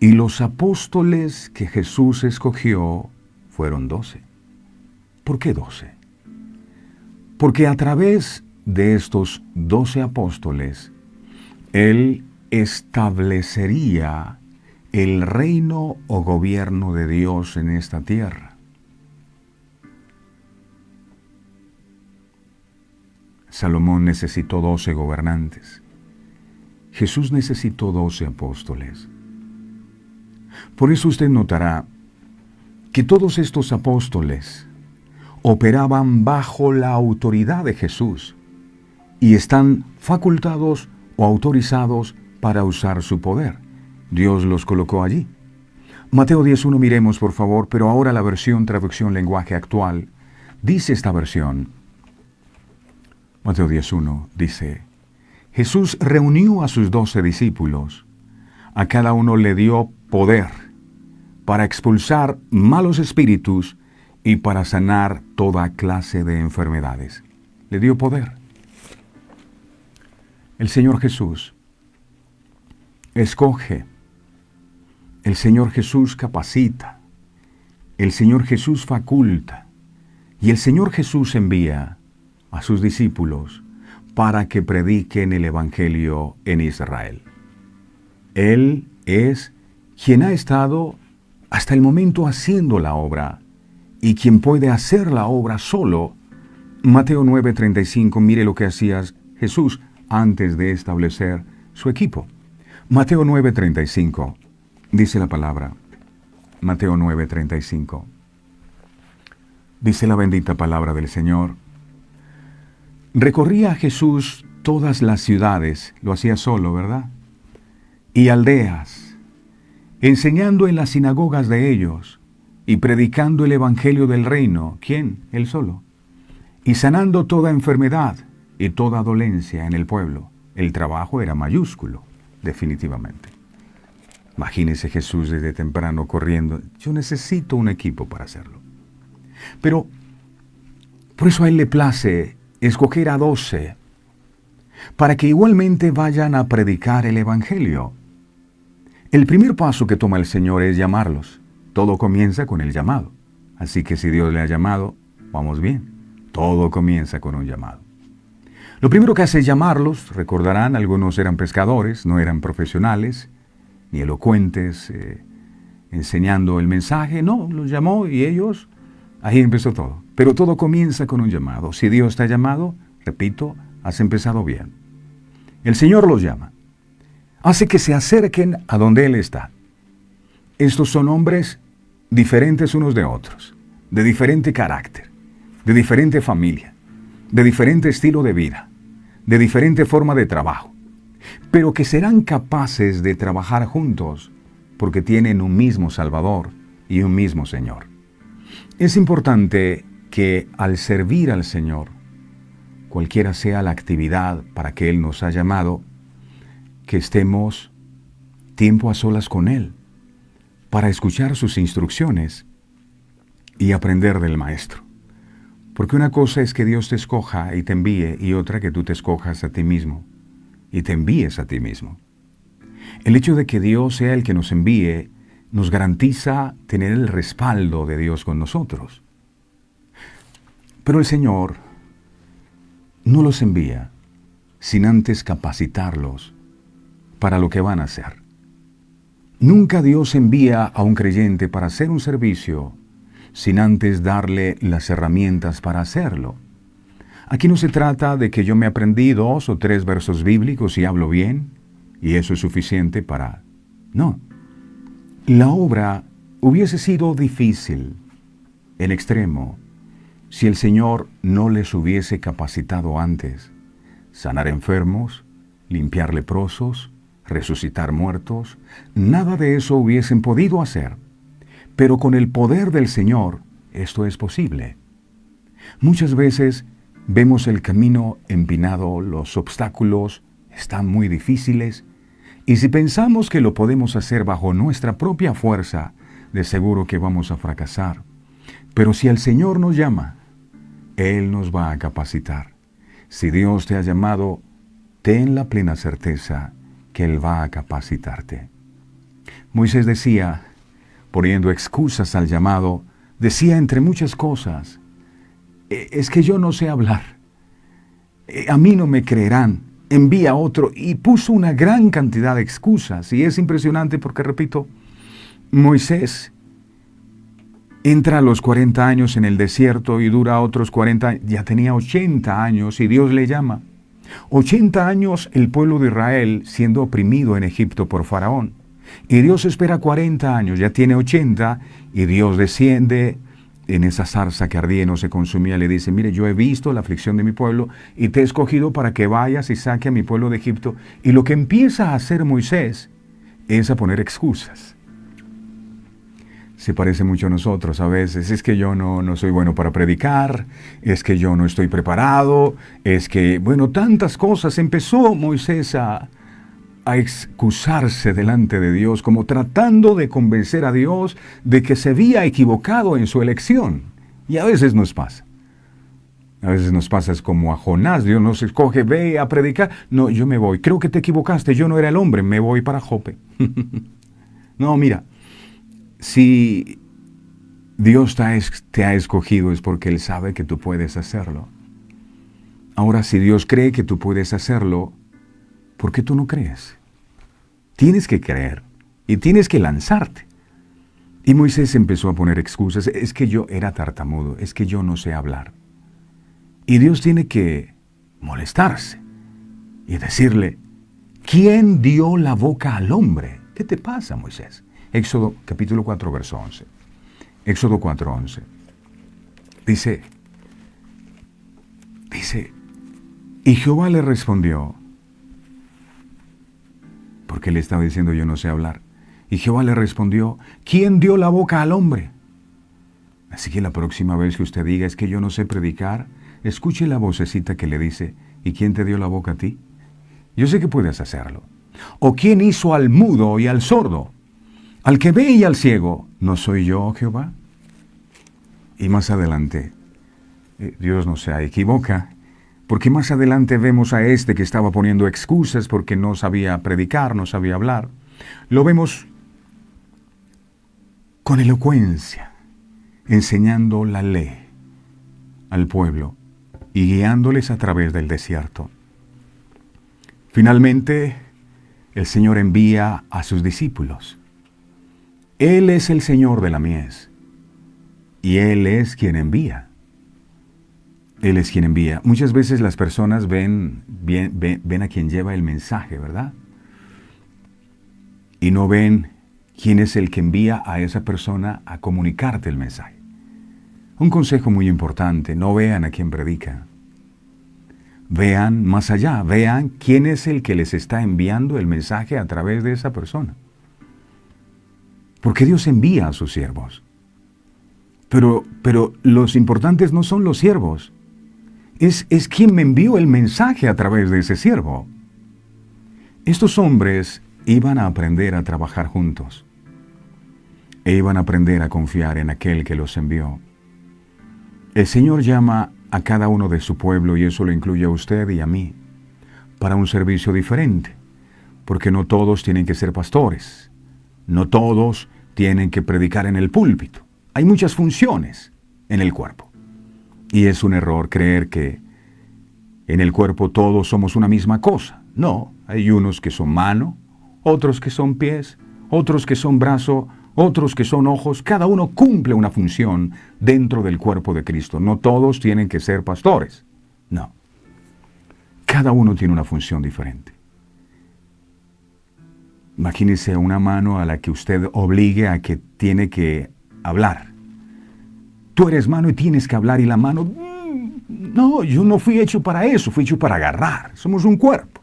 Y los apóstoles que Jesús escogió fueron 12. ¿Por qué 12? Porque a través de estos 12 apóstoles, Él establecería el reino o gobierno de Dios en esta tierra. Salomón necesitó 12 gobernantes. Jesús necesitó 12 apóstoles. Por eso usted notará que todos estos apóstoles operaban bajo la autoridad de Jesús y están facultados o autorizados para usar su poder. Dios los colocó allí. Mateo 10.1 miremos por favor, pero ahora la versión traducción lenguaje actual. Dice esta versión, Mateo 10.1 dice, Jesús reunió a sus 12 discípulos. A cada uno le dio poder para expulsar malos espíritus y para sanar toda clase de enfermedades. Le dio poder. El Señor Jesús escoge. El Señor Jesús capacita. El Señor Jesús faculta. Y el Señor Jesús envía a sus discípulos para que prediquen el Evangelio en Israel. Él es quien ha estado hasta el momento haciendo la obra y quien puede hacer la obra solo. Mateo 9:35, mire lo que hacía Jesús antes de establecer su equipo. Mateo 9:35, dice la palabra. Mateo 9:35. Dice la bendita palabra del Señor. Recorría Jesús todas las ciudades, lo hacía solo, ¿verdad? Y aldeas, enseñando en las sinagogas de ellos y predicando el evangelio del reino. ¿Quién? Él solo. Y sanando toda enfermedad y toda dolencia en el pueblo. El trabajo era mayúsculo, definitivamente. Imagínese Jesús desde temprano corriendo. Yo necesito un equipo para hacerlo. Pero por eso a Él le place escoger a 12 para que igualmente vayan a predicar el evangelio. El primer paso que toma el Señor es llamarlos. Todo comienza con el llamado. Así que si Dios le ha llamado, vamos bien. Todo comienza con un llamado. Lo primero que hace es llamarlos. Recordarán, algunos eran pescadores, no eran profesionales, ni elocuentes, enseñando el mensaje. No, los llamó y ellos, ahí empezó todo. Pero todo comienza con un llamado. Si Dios te ha llamado, repito, has empezado bien. El Señor los llama. Hace que se acerquen a donde Él está. Estos son hombres diferentes unos de otros, de diferente carácter, de diferente familia, de diferente estilo de vida, de diferente forma de trabajo, pero que serán capaces de trabajar juntos porque tienen un mismo Salvador y un mismo Señor. Es importante que al servir al Señor, cualquiera sea la actividad para que Él nos ha llamado, que estemos tiempo a solas con Él, para escuchar sus instrucciones y aprender del Maestro. Porque una cosa es que Dios te escoja y te envíe, y otra que tú te escojas a ti mismo y te envíes a ti mismo. El hecho de que Dios sea el que nos envíe nos garantiza tener el respaldo de Dios con nosotros. Pero el Señor no los envía sin antes capacitarlos para lo que van a hacer. Nunca Dios envía a un creyente para hacer un servicio sin antes darle las herramientas para hacerlo. Aquí no se trata de que yo me aprendí 2 o 3 versos bíblicos y hablo bien, y eso es suficiente para... No. La obra hubiese sido difícil, en extremo, si el Señor no les hubiese capacitado antes. Sanar enfermos, limpiar leprosos, resucitar muertos, nada de eso hubiesen podido hacer. Pero con el poder del Señor, esto es posible. Muchas veces vemos el camino empinado, los obstáculos están muy difíciles, y si pensamos que lo podemos hacer bajo nuestra propia fuerza, de seguro que vamos a fracasar. Pero si el Señor nos llama, Él nos va a capacitar. Si Dios te ha llamado, ten la plena certeza que Él va a capacitarte. Moisés decía, poniendo excusas al llamado, decía entre muchas cosas, es que yo no sé hablar, a mí no me creerán, envía a otro, y puso una gran cantidad de excusas. Y es impresionante porque, repito, Moisés entra a los 40 años en el desierto y dura otros 40 años, ya tenía 80 años y Dios le llama. 80 años el pueblo de Israel siendo oprimido en Egipto por Faraón. Y Dios espera 40 años, ya tiene 80, y Dios desciende en esa zarza que ardía y no se consumía. Le dice, mire, yo he visto la aflicción de mi pueblo y te he escogido para que vayas y saque a mi pueblo de Egipto. Y lo que empieza a hacer Moisés es a poner excusas. Se parece mucho a nosotros a veces. Es que yo no soy bueno para predicar, es que yo no estoy preparado, es que, bueno, tantas cosas. Empezó Moisés a excusarse delante de Dios, como tratando de convencer a Dios de que se había equivocado en su elección. Y a veces nos pasa. A veces nos pasa, es como a Jonás. Dios nos escoge, ve a predicar. No, yo me voy. Creo que te equivocaste, yo no era el hombre, me voy para Jope. No, mira. Si Dios te ha escogido es porque Él sabe que tú puedes hacerlo. Ahora, si Dios cree que tú puedes hacerlo, ¿por qué tú no crees? Tienes que creer y tienes que lanzarte. Y Moisés empezó a poner excusas. Es que yo era tartamudo, es que yo no sé hablar. Y Dios tiene que molestarse y decirle, ¿quién dio la boca al hombre? ¿Qué te pasa, Moisés? Éxodo capítulo 4, verso 11. Éxodo 4, 11. Dice, Y Jehová le respondió, porque le estaba diciendo yo no sé hablar. Y Jehová le respondió, ¿quién dio la boca al hombre? Así que la próxima vez que usted diga es que yo no sé predicar, escuche la vocecita que le dice, ¿y quién te dio la boca a ti? Yo sé que puedes hacerlo. ¿O quién hizo al mudo y al sordo? Al que ve y al ciego, ¿no soy yo, Jehová? Y más adelante, Dios no se equivoca, porque más adelante vemos a este que estaba poniendo excusas porque no sabía predicar, no sabía hablar. Lo vemos con elocuencia, enseñando la ley al pueblo y guiándoles a través del desierto. Finalmente, el Señor envía a sus discípulos. Él es el Señor de la mies y Él es quien envía. Él es quien envía. Muchas veces las personas ven a quien lleva el mensaje, ¿verdad? Y no ven quién es el que envía a esa persona a comunicarte el mensaje. Un consejo muy importante, no vean a quien predica. Vean más allá, vean quién es el que les está enviando el mensaje a través de esa persona. Porque Dios envía a sus siervos. Pero los importantes no son los siervos. Es quien me envió el mensaje a través de ese siervo. Estos hombres iban a aprender a trabajar juntos. E iban a aprender a confiar en aquel que los envió. El Señor llama a cada uno de su pueblo, y eso lo incluye a usted y a mí, para un servicio diferente. Porque no todos tienen que ser pastores. No todos tienen que predicar en el púlpito. Hay muchas funciones en el cuerpo. Y es un error creer que en el cuerpo todos somos una misma cosa. No, hay unos que son mano, otros que son pies, otros que son brazo, otros que son ojos. Cada uno cumple una función dentro del cuerpo de Cristo. No todos tienen que ser pastores. No. Cada uno tiene una función diferente. Imagínese una mano a la que usted obligue a que tiene que hablar. Tú eres mano y tienes que hablar, y la mano, no, yo no fui hecho para eso, fui hecho para agarrar. Somos un cuerpo.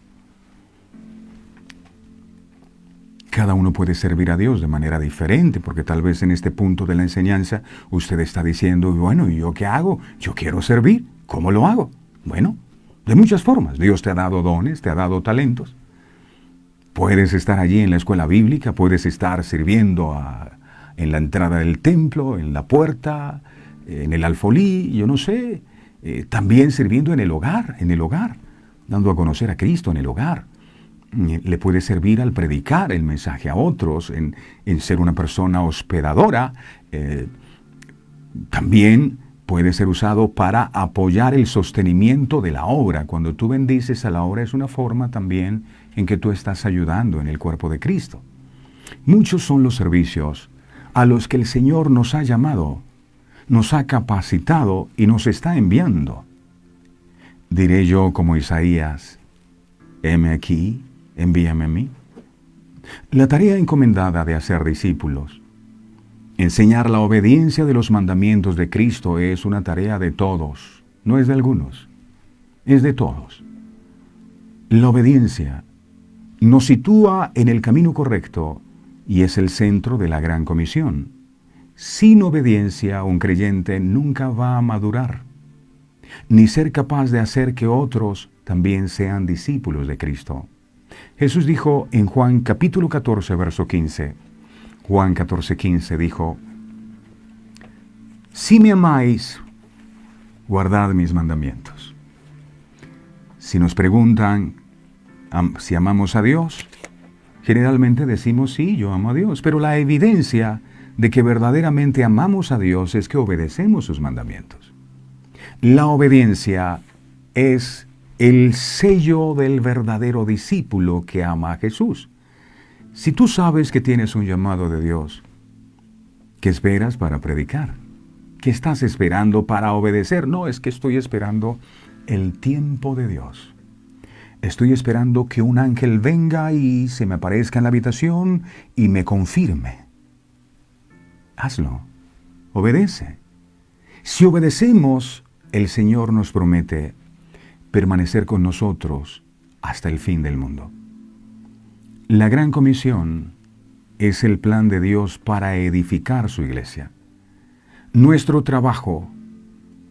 Cada uno puede servir a Dios de manera diferente, porque tal vez en este punto de la enseñanza usted está diciendo, bueno, ¿y yo qué hago? Yo quiero servir. ¿Cómo lo hago? Bueno, de muchas formas. Dios te ha dado dones, te ha dado talentos. Puedes estar allí en la escuela bíblica, puedes estar sirviendo en la entrada del templo, en la puerta, en el alfolí, yo no sé. También sirviendo en el hogar, dando a conocer a Cristo en el hogar. Le puede servir al predicar el mensaje a otros, en ser una persona hospedadora. También puede ser usado para apoyar el sostenimiento de la obra. Cuando tú bendices a la obra es una forma también en que tú estás ayudando en el cuerpo de Cristo. Muchos son los servicios a los que el Señor nos ha llamado, nos ha capacitado y nos está enviando. Diré yo como Isaías, heme aquí, envíame a mí. La tarea encomendada de hacer discípulos, enseñar la obediencia de los mandamientos de Cristo, es una tarea de todos, no es de algunos, es de todos. La obediencia nos sitúa en el camino correcto y es el centro de la gran comisión. Sin obediencia, un creyente nunca va a madurar, ni ser capaz de hacer que otros también sean discípulos de Cristo. Jesús dijo en Juan capítulo 14, verso 15, Juan 14, 15 dijo, si me amáis, guardad mis mandamientos. Si nos preguntan si amamos a Dios, generalmente decimos sí, yo amo a Dios, pero la evidencia de que verdaderamente amamos a Dios es que obedecemos sus mandamientos. La obediencia es el sello del verdadero discípulo que ama a Jesús. Si tú sabes que tienes un llamado de Dios, ¿qué esperas para predicar? ¿Qué estás esperando para obedecer? No, es que estoy esperando el tiempo de Dios. Estoy esperando que un ángel venga y se me aparezca en la habitación y me confirme. Hazlo. Obedece. Si obedecemos, el Señor nos promete permanecer con nosotros hasta el fin del mundo. La Gran Comisión es el plan de Dios para edificar su iglesia. Nuestro trabajo,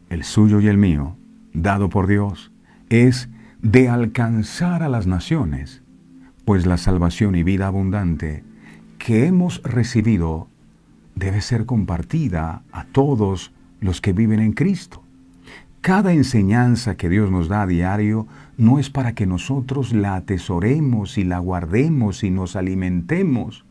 el suyo y el mío, dado por Dios, es de alcanzar a las naciones, pues la salvación y vida abundante que hemos recibido debe ser compartida a todos los que viven en Cristo. Cada enseñanza que Dios nos da a diario no es para que nosotros la atesoremos y la guardemos y nos alimentemos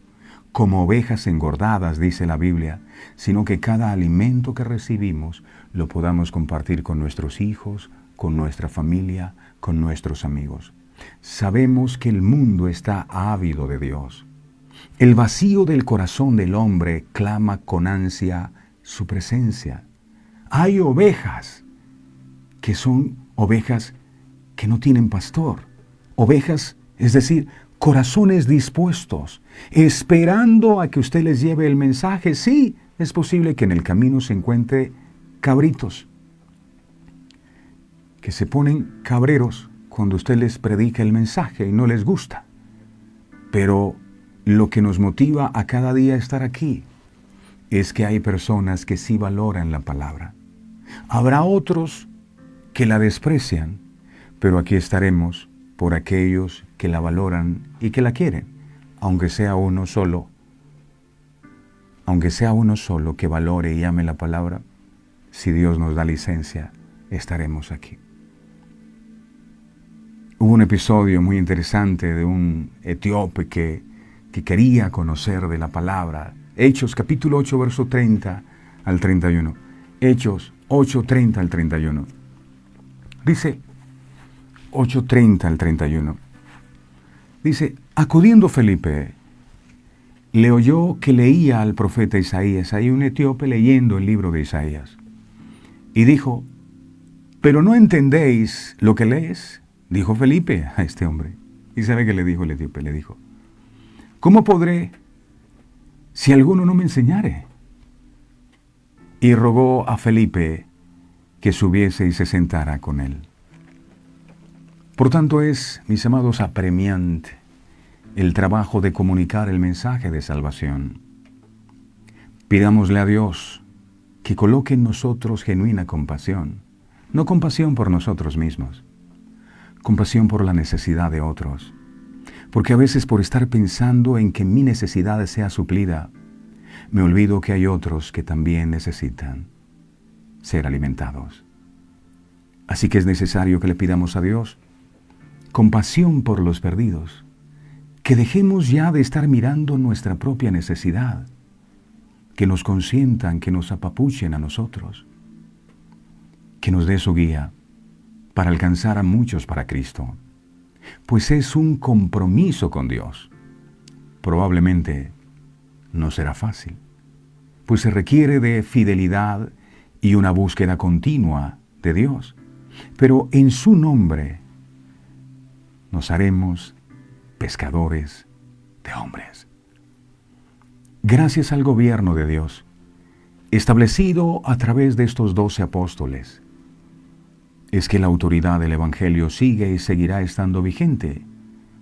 como ovejas engordadas, dice la Biblia, sino que cada alimento que recibimos lo podamos compartir con nuestros hijos, con nuestra familia, con nuestros amigos. Sabemos que el mundo está ávido de Dios. El vacío del corazón del hombre clama con ansia su presencia. Hay ovejas que son ovejas que no tienen pastor. Ovejas, es decir, corazones dispuestos, esperando a que usted les lleve el mensaje. Sí, es posible que en el camino se encuentre cabritos, que se ponen cabreros cuando usted les predica el mensaje y no les gusta. Pero lo que nos motiva a cada día estar aquí es que hay personas que sí valoran la palabra. Habrá otros que la desprecian, pero aquí estaremos por aquellos que la valoran y que la quieren, aunque sea uno solo que valore y ame la palabra. Si Dios nos da licencia, estaremos aquí. Hubo un episodio muy interesante de un etíope que quería conocer de la palabra. Hechos capítulo 8, verso 30 al 31. Hechos 8, 30 al 31. Dice 8:30 al 31. Dice, acudiendo Felipe, le oyó que leía al profeta Isaías. Hay un etíope leyendo el libro de Isaías. Y dijo, ¿pero no entendéis lo que lees? Dijo Felipe a este hombre. ¿Y sabe qué le dijo el etíope? Le dijo, ¿cómo podré si alguno no me enseñare? Y rogó a Felipe que subiese y se sentara con él. Por tanto es, mis amados, apremiante el trabajo de comunicar el mensaje de salvación. Pidámosle a Dios que coloque en nosotros genuina compasión, no compasión por nosotros mismos, compasión por la necesidad de otros, porque a veces por estar pensando en que mi necesidad sea suplida, me olvido que hay otros que también necesitan ser alimentados. Así que es necesario que le pidamos a Dios compasión por los perdidos, que dejemos ya de estar mirando nuestra propia necesidad, que nos consientan, que nos apapuchen a nosotros, que nos dé su guía para alcanzar a muchos para Cristo, pues es un compromiso con Dios. Probablemente no será fácil, pues se requiere de fidelidad y una búsqueda continua de Dios, pero en su nombre nos haremos pescadores de hombres. Gracias al gobierno de Dios, establecido a través de estos 12 apóstoles, es que la autoridad del Evangelio sigue y seguirá estando vigente,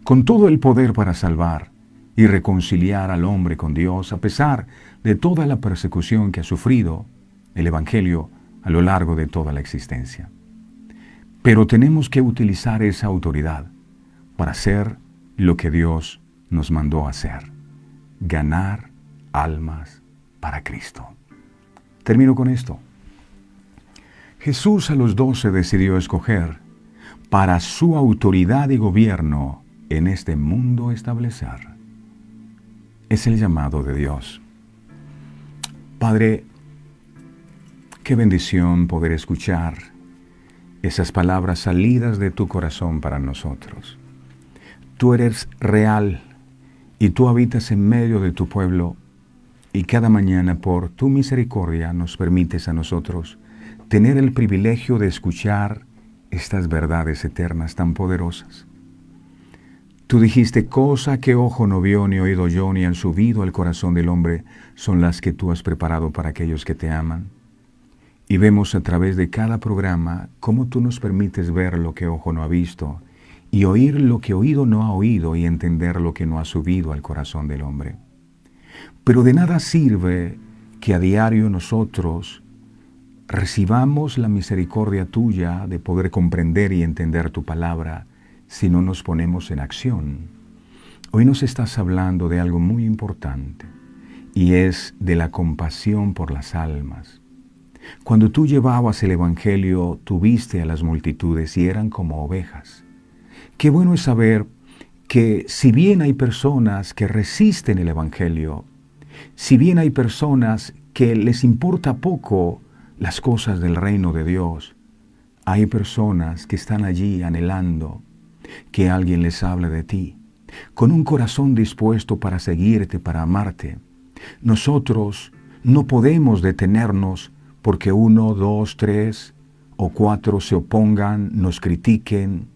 con todo el poder para salvar y reconciliar al hombre con Dios, a pesar de toda la persecución que ha sufrido el Evangelio a lo largo de toda la existencia. Pero tenemos que utilizar esa autoridad para hacer lo que Dios nos mandó hacer: ganar almas para Cristo. Termino con esto. Jesús a los 12 decidió escoger para su autoridad y gobierno en este mundo establecer. Es el llamado de Dios. Padre, qué bendición poder escuchar esas palabras salidas de tu corazón para nosotros. Tú eres real y tú habitas en medio de tu pueblo, y cada mañana por tu misericordia nos permites a nosotros tener el privilegio de escuchar estas verdades eternas tan poderosas. Tú dijiste, cosa que ojo no vio, ni oído yo, ni han subido al corazón del hombre, son las que tú has preparado para aquellos que te aman. Y vemos a través de cada programa cómo tú nos permites ver lo que ojo no ha visto y oír lo que oído no ha oído y entender lo que no ha subido al corazón del hombre. Pero de nada sirve que a diario nosotros recibamos la misericordia tuya de poder comprender y entender tu palabra si no nos ponemos en acción. Hoy nos estás hablando de algo muy importante y es de la compasión por las almas. Cuando tú llevabas el Evangelio, tú viste a las multitudes y eran como ovejas. Qué bueno es saber que si bien hay personas que resisten el Evangelio, si bien hay personas que les importa poco las cosas del reino de Dios, hay personas que están allí anhelando que alguien les hable de ti, con un corazón dispuesto para seguirte, para amarte. Nosotros no podemos detenernos porque 1, 2, 3 o 4 se opongan, nos critiquen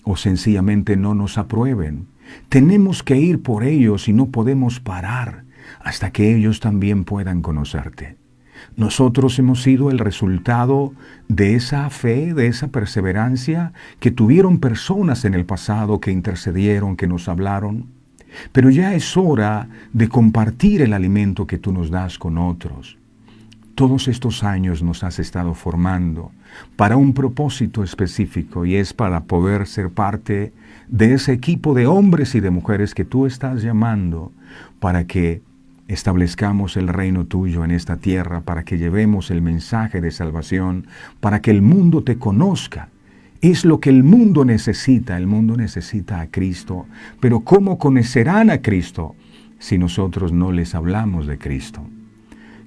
o sencillamente no nos aprueben. Tenemos que ir por ellos y no podemos parar hasta que ellos también puedan conocerte. Nosotros hemos sido el resultado de esa fe, de esa perseverancia que tuvieron personas en el pasado que intercedieron, que nos hablaron. Pero ya es hora de compartir el alimento que tú nos das con otros. Todos estos años nos has estado formando para un propósito específico y es para poder ser parte de ese equipo de hombres y de mujeres que tú estás llamando para que establezcamos el reino tuyo en esta tierra, para que llevemos el mensaje de salvación, para que el mundo te conozca. Es lo que el mundo necesita a Cristo, pero ¿cómo conocerán a Cristo si nosotros no les hablamos de Cristo?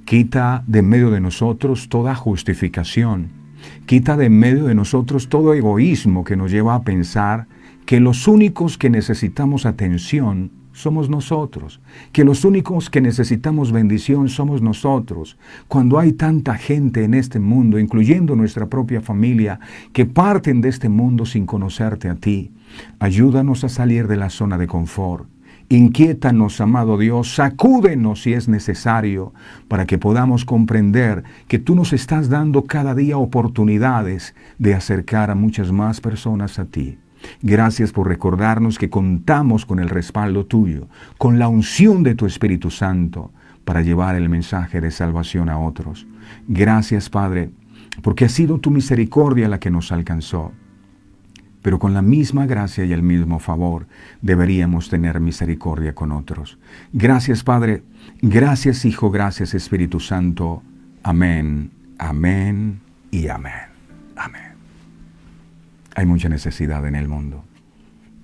Quita de en medio de nosotros toda justificación, quita de en medio de nosotros todo egoísmo que nos lleva a pensar que los únicos que necesitamos atención somos nosotros, que los únicos que necesitamos bendición somos nosotros, cuando hay tanta gente en este mundo, incluyendo nuestra propia familia, que parten de este mundo sin conocerte a ti. Ayúdanos a salir de la zona de confort. Inquiétanos, amado Dios, sacúdenos si es necesario, para que podamos comprender que tú nos estás dando cada día oportunidades de acercar a muchas más personas a ti. Gracias por recordarnos que contamos con el respaldo tuyo, con la unción de tu Espíritu Santo, para llevar el mensaje de salvación a otros. Gracias, Padre, porque ha sido tu misericordia la que nos alcanzó. Pero con la misma gracia y el mismo favor deberíamos tener misericordia con otros. Gracias, Padre. Gracias, Hijo. Gracias, Espíritu Santo. Amén, amén y amén. Amén. Hay mucha necesidad en el mundo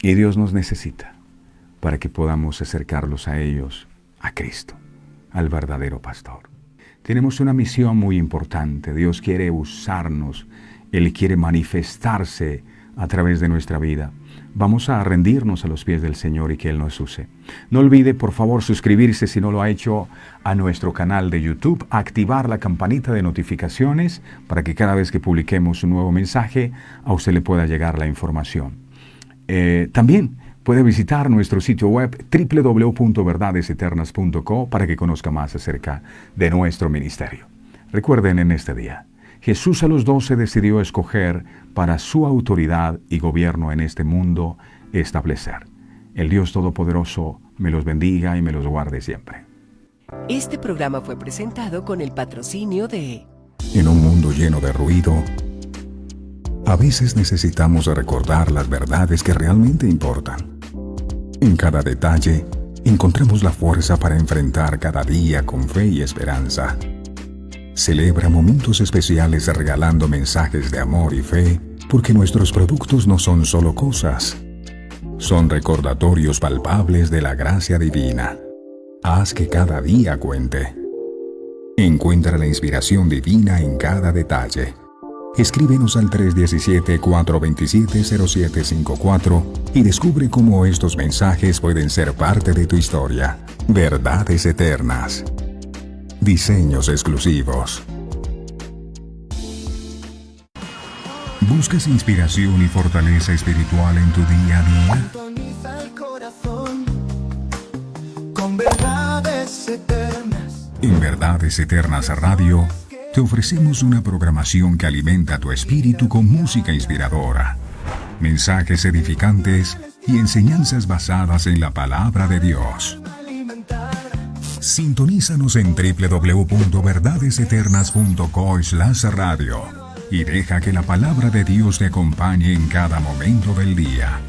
y Dios nos necesita para que podamos acercarlos a ellos, a Cristo, al verdadero pastor. Tenemos una misión muy importante. Dios quiere usarnos. Él quiere manifestarse a través de nuestra vida. Vamos a rendirnos a los pies del Señor y que Él nos use. No olvide, por favor, suscribirse si no lo ha hecho a nuestro canal de YouTube, activar la campanita de notificaciones para que cada vez que publiquemos un nuevo mensaje, a usted le pueda llegar la información. También puede visitar nuestro sitio web www.verdadeseternas.co para que conozca más acerca de nuestro ministerio. Recuerden en este día, Jesús a los 12 decidió escoger para su autoridad y gobierno en este mundo establecer. El Dios Todopoderoso me los bendiga y me los guarde siempre. Este programa fue presentado con el patrocinio de... En un mundo lleno de ruido, a veces necesitamos recordar las verdades que realmente importan. En cada detalle, encontremos la fuerza para enfrentar cada día con fe y esperanza. Celebra momentos especiales regalando mensajes de amor y fe, porque nuestros productos no son solo cosas, son recordatorios palpables de la gracia divina. Haz que cada día cuente. Encuentra la inspiración divina en cada detalle. Escríbenos al 317-427-0754 y descubre cómo estos mensajes pueden ser parte de tu historia. Verdades eternas. Diseños exclusivos. ¿Buscas inspiración y fortaleza espiritual en tu día a día? Sintoniza el corazón con verdades eternas. En Verdades Eternas Radio te ofrecemos una programación que alimenta tu espíritu con música inspiradora, mensajes edificantes y enseñanzas basadas en la palabra de Dios. Sintonízanos en www.verdadeseternas.co/radio y deja que la palabra de Dios te acompañe en cada momento del día.